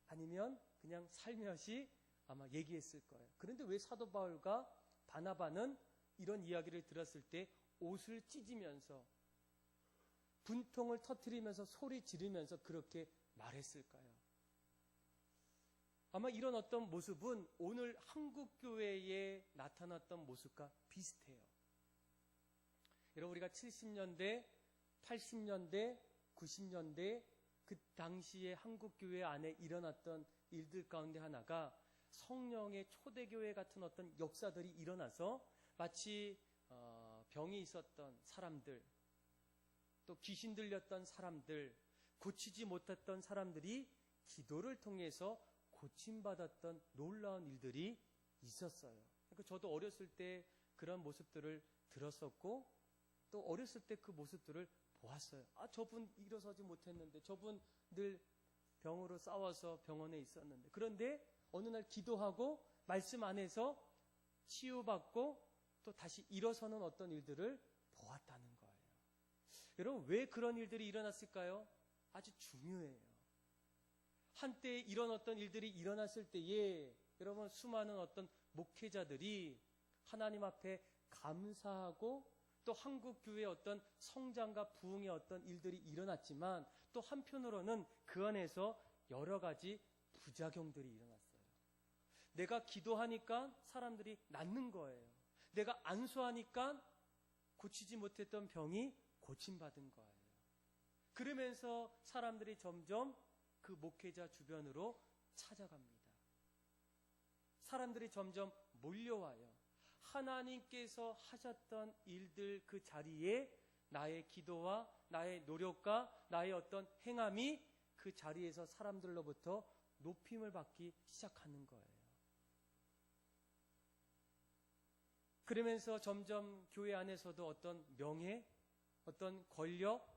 [SPEAKER 1] 아니면 그냥 살며시 아마 얘기했을 거예요. 그런데 왜 사도 바울과 바나바는 이런 이야기를 들었을 때 옷을 찢으면서 분통을 터뜨리면서 소리 지르면서 그렇게 말했을까요? 아마 이런 어떤 모습은 오늘 한국교회에 나타났던 모습과 비슷해요. 여러분 우리가 70년대, 80년대, 90년대 그 당시에 한국교회 안에 일어났던 일들 가운데 하나가 성령의 초대교회 같은 어떤 역사들이 일어나서 마치 병이 있었던 사람들 또 귀신 들렸던 사람들, 고치지 못했던 사람들이 기도를 통해서 고침받았던 놀라운 일들이 있었어요. 그러니까 저도 어렸을 때 그런 모습들을 들었었고 또 어렸을 때 그 모습들을 보았어요. 저분 일어서지 못했는데, 저분 늘 병으로 싸워서 병원에 있었는데, 그런데 어느 날 기도하고 말씀 안에서 치유받고 또 다시 일어서는 어떤 일들을 보았다는 거예요. 여러분, 왜 그런 일들이 일어났을까요? 아주 중요해요. 한때 이런 어떤 일들이 일어났을 때에 여러분, 수많은 어떤 목회자들이 하나님 앞에 감사하고 또 한국교회의 어떤 성장과 부흥의 어떤 일들이 일어났지만 또 한편으로는 그 안에서 여러 가지 부작용들이 일어났어요. 내가 기도하니까 사람들이 낫는 거예요. 내가 안수하니까 고치지 못했던 병이 고침받은 거예요. 그러면서 사람들이 점점 그 목회자 주변으로 찾아갑니다. 사람들이 점점 몰려와요. 하나님께서 하셨던 일들 그 자리에 나의 기도와 나의 노력과 나의 어떤 행함이 그 자리에서 사람들로부터 높임을 받기 시작하는 거예요. 그러면서 점점 교회 안에서도 어떤 명예, 어떤 권력,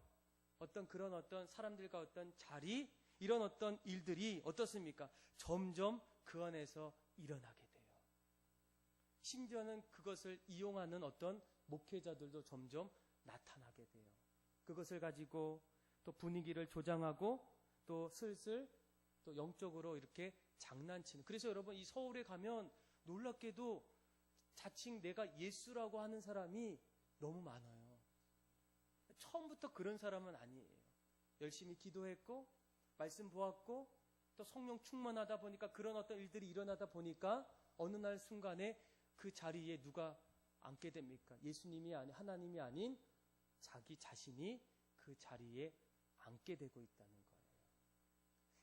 [SPEAKER 1] 어떤 그런 어떤 사람들과 어떤 자리, 이런 어떤 일들이 어떻습니까? 점점 그 안에서 일어나게 돼요. 심지어는 그것을 이용하는 어떤 목회자들도 점점 나타나게 돼요. 그것을 가지고 또 분위기를 조장하고 또 슬슬 또 영적으로 이렇게 장난치는. 그래서 여러분, 이 서울에 가면 놀랍게도 자칭 내가 예수라고 하는 사람이 너무 많아요. 처음부터 그런 사람은 아니에요. 열심히 기도했고 말씀 보았고 또 성령 충만하다 보니까 그런 어떤 일들이 일어나다 보니까 어느 날 순간에 그 자리에 누가 앉게 됩니까? 예수님이 아닌, 하나님이 아닌 자기 자신이 그 자리에 앉게 되고 있다는 거예요.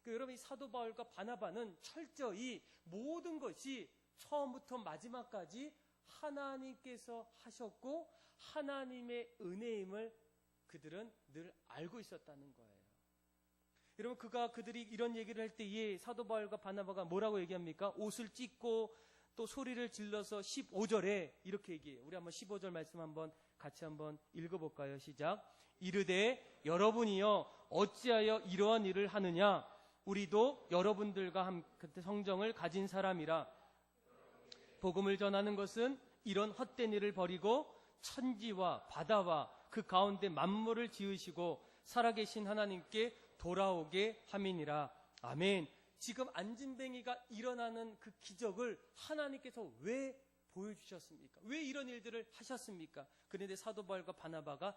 [SPEAKER 1] 그러니까 여러분, 이 사도 바울과 바나바는 철저히 모든 것이 처음부터 마지막까지 하나님께서 하셨고 하나님의 은혜임을 그들은 늘 알고 있었다는 거예요. 여러분, 그들이 이런 얘기를 할 때에 사도 바울과 바나바가 뭐라고 얘기합니까? 옷을 찢고 또 소리를 질러서 15절에 이렇게 얘기해요. 우리 한번 15절 말씀 한번 같이 한번 읽어볼까요? 시작. 이르되 여러분이여 어찌하여 이러한 일을 하느냐? 우리도 여러분들과 함께 성정을 가진 사람이라. 복음을 전하는 것은 이런 헛된 일을 버리고 천지와 바다와 그 가운데 만물을 지으시고 살아계신 하나님께 돌아오게 함이니라. 아멘. 지금 안진뱅이가 일어나는 그 기적을 하나님께서 왜 보여주셨습니까? 왜 이런 일들을 하셨습니까? 그런데 사도 바울과 바나바가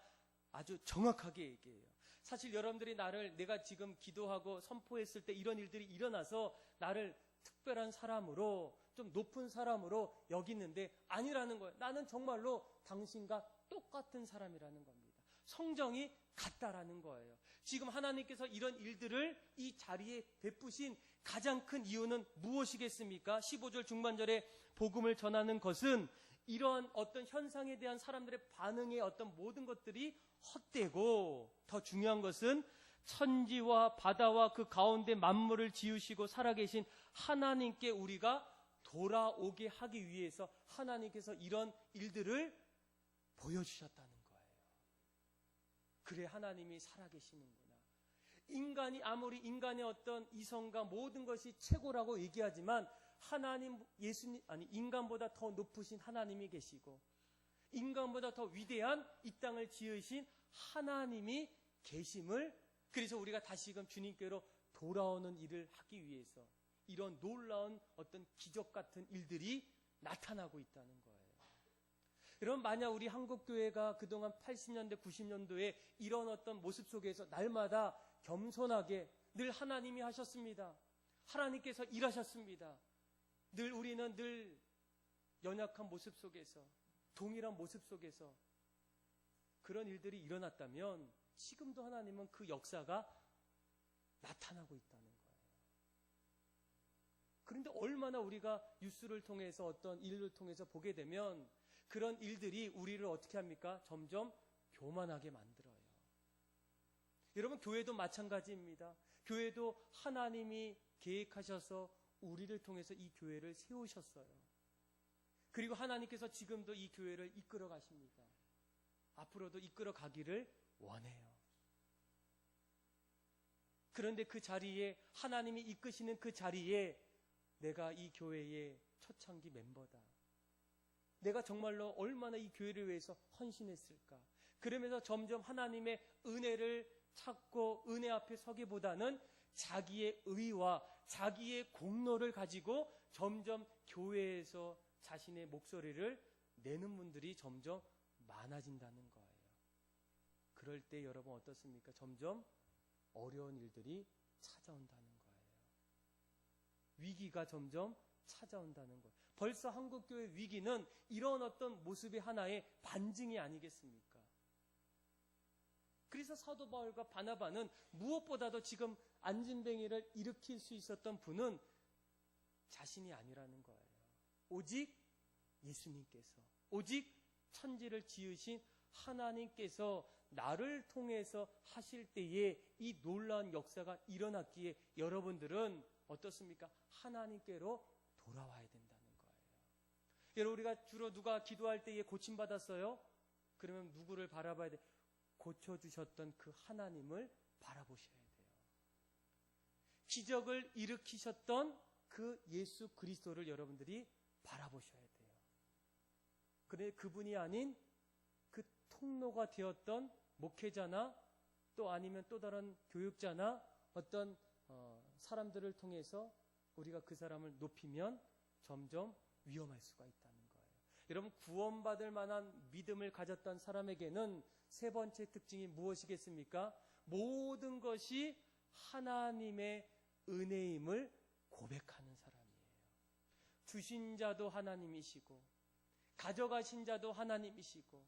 [SPEAKER 1] 아주 정확하게 얘기해요. 사실 여러분들이 내가 지금 기도하고 선포했을 때 이런 일들이 일어나서 나를 특별한 사람으로, 좀 높은 사람으로 여기는데 아니라는 거예요. 나는 정말로 당신과 똑같은 사람이라는 겁니다. 성정이 같다라는 거예요. 지금 하나님께서 이런 일들을 이 자리에 베푸신 가장 큰 이유는 무엇이겠습니까? 15절 중반절에 복음을 전하는 것은 이러한 어떤 현상에 대한 사람들의 반응의 어떤 모든 것들이 헛되고, 더 중요한 것은 천지와 바다와 그 가운데 만물을 지으시고 살아계신 하나님께 우리가 돌아오게 하기 위해서 하나님께서 이런 일들을 보여주셨다는 거예요. 그래, 하나님이 살아계시는구나. 인간이 아무리 인간의 어떤 이성과 모든 것이 최고라고 얘기하지만 인간보다 더 높으신 하나님이 계시고 인간보다 더 위대한 이 땅을 지으신 하나님이 계심을, 그래서 우리가 다시금 주님께로 돌아오는 일을 하기 위해서 이런 놀라운 어떤 기적 같은 일들이 나타나고 있다는 거예요. 여러분, 만약 우리 한국교회가 그동안 80년대, 90년도에 이런 어떤 모습 속에서 날마다 겸손하게 늘 하나님이 하셨습니다. 하나님께서 일하셨습니다. 우리는 늘 연약한 모습 속에서, 동일한 모습 속에서 그런 일들이 일어났다면 지금도 하나님은 그 역사가 나타나고 있다는 거예요. 그런데 얼마나 우리가 뉴스를 통해서 어떤 일을 통해서 보게 되면 그런 일들이 우리를 어떻게 합니까? 점점 교만하게 만들어요. 여러분, 교회도 마찬가지입니다. 교회도 하나님이 계획하셔서 우리를 통해서 이 교회를 세우셨어요. 그리고 하나님께서 지금도 이 교회를 이끌어 가십니다. 앞으로도 이끌어 가기를 원해요. 그런데 그 자리에, 하나님이 이끄시는 그 자리에 내가 이 교회의 초창기 멤버다. 내가 정말로 얼마나 이 교회를 위해서 헌신했을까. 그러면서 점점 하나님의 은혜를 찾고 은혜 앞에 서기보다는 자기의 의와 자기의 공로를 가지고 점점 교회에서 자신의 목소리를 내는 분들이 점점 많아진다는 거예요. 그럴 때 여러분 어떻습니까? 점점 어려운 일들이 찾아온다는 거예요. 위기가 점점 찾아온다는 거예요. 벌써 한국교회 위기는 이런 어떤 모습의 하나의 반증이 아니겠습니까? 그래서 사도 바울과 바나바는 무엇보다도 지금 안진뱅이를 일으킬 수 있었던 분은 자신이 아니라는 거예요. 오직 예수님께서, 오직 천지를 지으신 하나님께서 나를 통해서 하실 때에 이 놀라운 역사가 일어났기에 여러분들은 어떻습니까? 하나님께로 돌아와야 된다는 거예요. 여러분, 우리가 주로 누가 기도할 때에 고침받았어요? 그러면 누구를 바라봐야 돼? 고쳐주셨던 그 하나님을 바라보셔야 돼요. 기적을 일으키셨던 그 예수 그리스도를 여러분들이 바라보셔야 돼요. 그런데 그분이 아닌 그 통로가 되었던 목회자나 또 아니면 또 다른 교육자나 어떤 사람들을 통해서 우리가 그 사람을 높이면 점점 위험할 수가 있다는 거예요. 여러분, 구원받을 만한 믿음을 가졌던 사람에게는 세 번째 특징이 무엇이겠습니까? 모든 것이 하나님의 은혜임을 고백하는 사람이에요. 주신 자도 하나님이시고 가져가신 자도 하나님이시고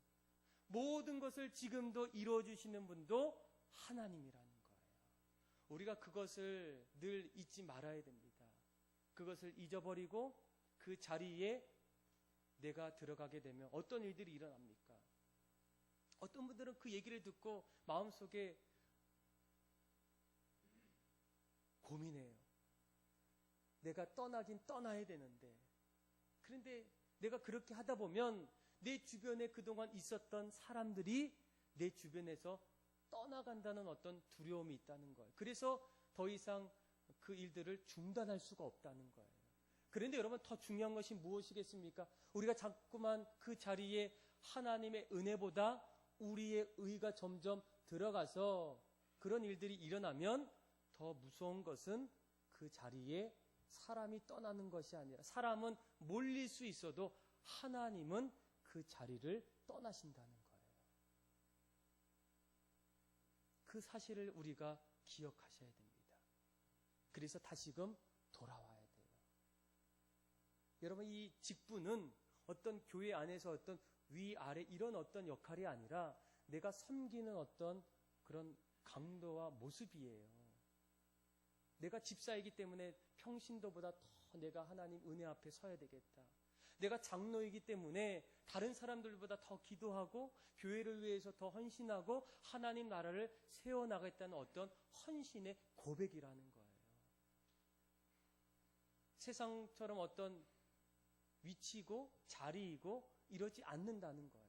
[SPEAKER 1] 모든 것을 지금도 이루어주시는 분도 하나님이라는 거예요. 우리가 그것을 늘 잊지 말아야 됩니다. 그것을 잊어버리고 그 자리에 내가 들어가게 되면 어떤 일들이 일어납니까? 어떤 분들은 그 얘기를 듣고 마음속에 고민해요. 내가 떠나긴 떠나야 되는데, 그런데 내가 그렇게 하다 보면 내 주변에 그동안 있었던 사람들이 내 주변에서 떠나간다는 어떤 두려움이 있다는 거예요. 그래서 더 이상 그 일들을 중단할 수가 없다는 거예요. 그런데 여러분, 더 중요한 것이 무엇이겠습니까? 우리가 자꾸만 그 자리에 하나님의 은혜보다 우리의 의가 점점 들어가서 그런 일들이 일어나면 더 무서운 것은 그 자리에 사람이 떠나는 것이 아니라, 사람은 몰릴 수 있어도 하나님은 그 자리를 떠나신다는 거예요. 그 사실을 우리가 기억하셔야 됩니다. 그래서 다시금 돌아와야 돼요. 여러분, 이 직분은 어떤 교회 안에서 어떤 위아래 이런 어떤 역할이 아니라 내가 섬기는 어떤 그런 강도와 모습이에요. 내가 집사이기 때문에 평신도보다 더 내가 하나님 은혜 앞에 서야 되겠다. 내가 장로이기 때문에 다른 사람들보다 더 기도하고 교회를 위해서 더 헌신하고 하나님 나라를 세워나가겠다는 어떤 헌신의 고백이라는 거예요. 세상처럼 어떤 위치고 자리이고 이러지 않는다는 거예요.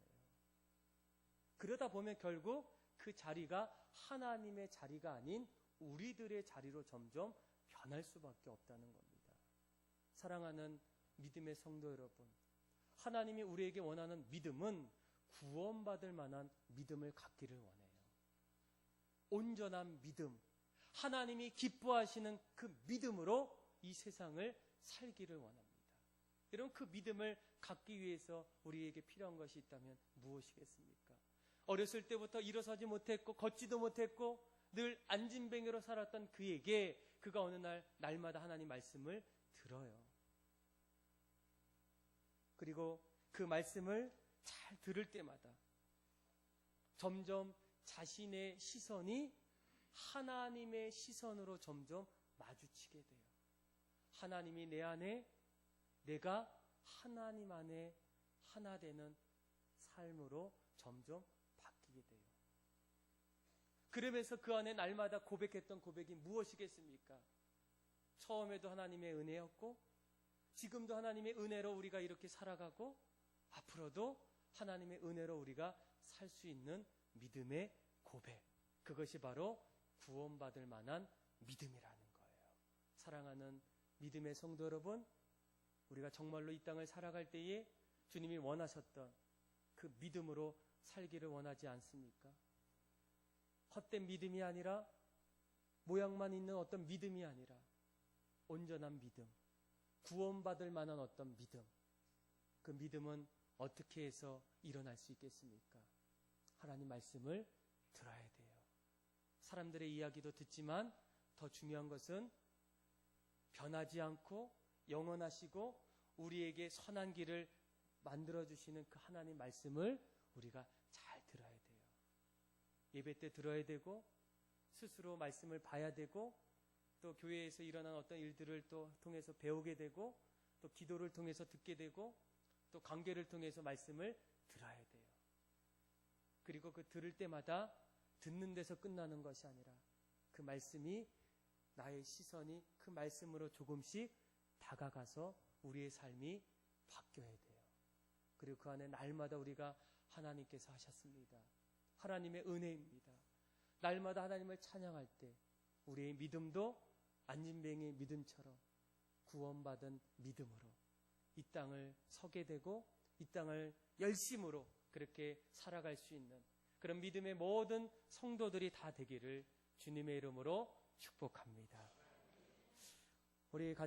[SPEAKER 1] 그러다 보면 결국 그 자리가 하나님의 자리가 아닌 우리들의 자리로 점점 변할 수밖에 없다는 겁니다. 사랑하는 믿음의 성도 여러분, 하나님이 우리에게 원하는 믿음은 구원받을 만한 믿음을 갖기를 원해요. 온전한 믿음, 하나님이 기뻐하시는 그 믿음으로 이 세상을 살기를 원합니다. 여러분, 그 믿음을 갖기 위해서 우리에게 필요한 것이 있다면 무엇이겠습니까? 어렸을 때부터 일어서지 못했고 걷지도 못했고 늘 안진뱅이로 살았던 그에게 그가 어느 날마다 하나님 말씀을 들어요. 그리고 그 말씀을 잘 들을 때마다 점점 자신의 시선이 하나님의 시선으로 점점 마주치게 돼요. 하나님이 내 안에, 내가 하나님 안에 하나 되는 삶으로 점점 바뀌게 돼요. 그러면서 그 안에 날마다 고백했던 고백이 무엇이겠습니까? 처음에도 하나님의 은혜였고 지금도 하나님의 은혜로 우리가 이렇게 살아가고 앞으로도 하나님의 은혜로 우리가 살 수 있는 믿음의 고백. 그것이 바로 구원받을 만한 믿음이라는 거예요. 사랑하는 믿음의 성도 여러분, 우리가 정말로 이 땅을 살아갈 때에 주님이 원하셨던 그 믿음으로 살기를 원하지 않습니까? 헛된 믿음이 아니라 모양만 있는 어떤 믿음이 아니라 온전한 믿음, 구원받을 만한 어떤 믿음. 그 믿음은 어떻게 해서 일어날 수 있겠습니까? 하나님 말씀을 들어야 돼요. 사람들의 이야기도 듣지만 더 중요한 것은 변하지 않고 영원하시고 우리에게 선한 길을 만들어주시는 그 하나님 말씀을 우리가 잘 들어야 돼요. 예배 때 들어야 되고 스스로 말씀을 봐야 되고 또 교회에서 일어난 어떤 일들을 또 통해서 배우게 되고 또 기도를 통해서 듣게 되고 또 관계를 통해서 말씀을 들어야 돼요. 그리고 그 들을 때마다 듣는 데서 끝나는 것이 아니라 그 말씀이 나의 시선이 그 말씀으로 조금씩 다가가서 우리의 삶이 바뀌어야 돼요. 그리고 그 안에 날마다 우리가 하나님께서 하셨습니다. 하나님의 은혜입니다. 날마다 하나님을 찬양할 때 우리의 믿음도 안진뱅이의 믿음처럼 구원받은 믿음으로 이 땅을 서게 되고 이 땅을 열심으로 그렇게 살아갈 수 있는 그런 믿음의 모든 성도들이 다 되기를 주님의 이름으로 축복합니다. 우리 같이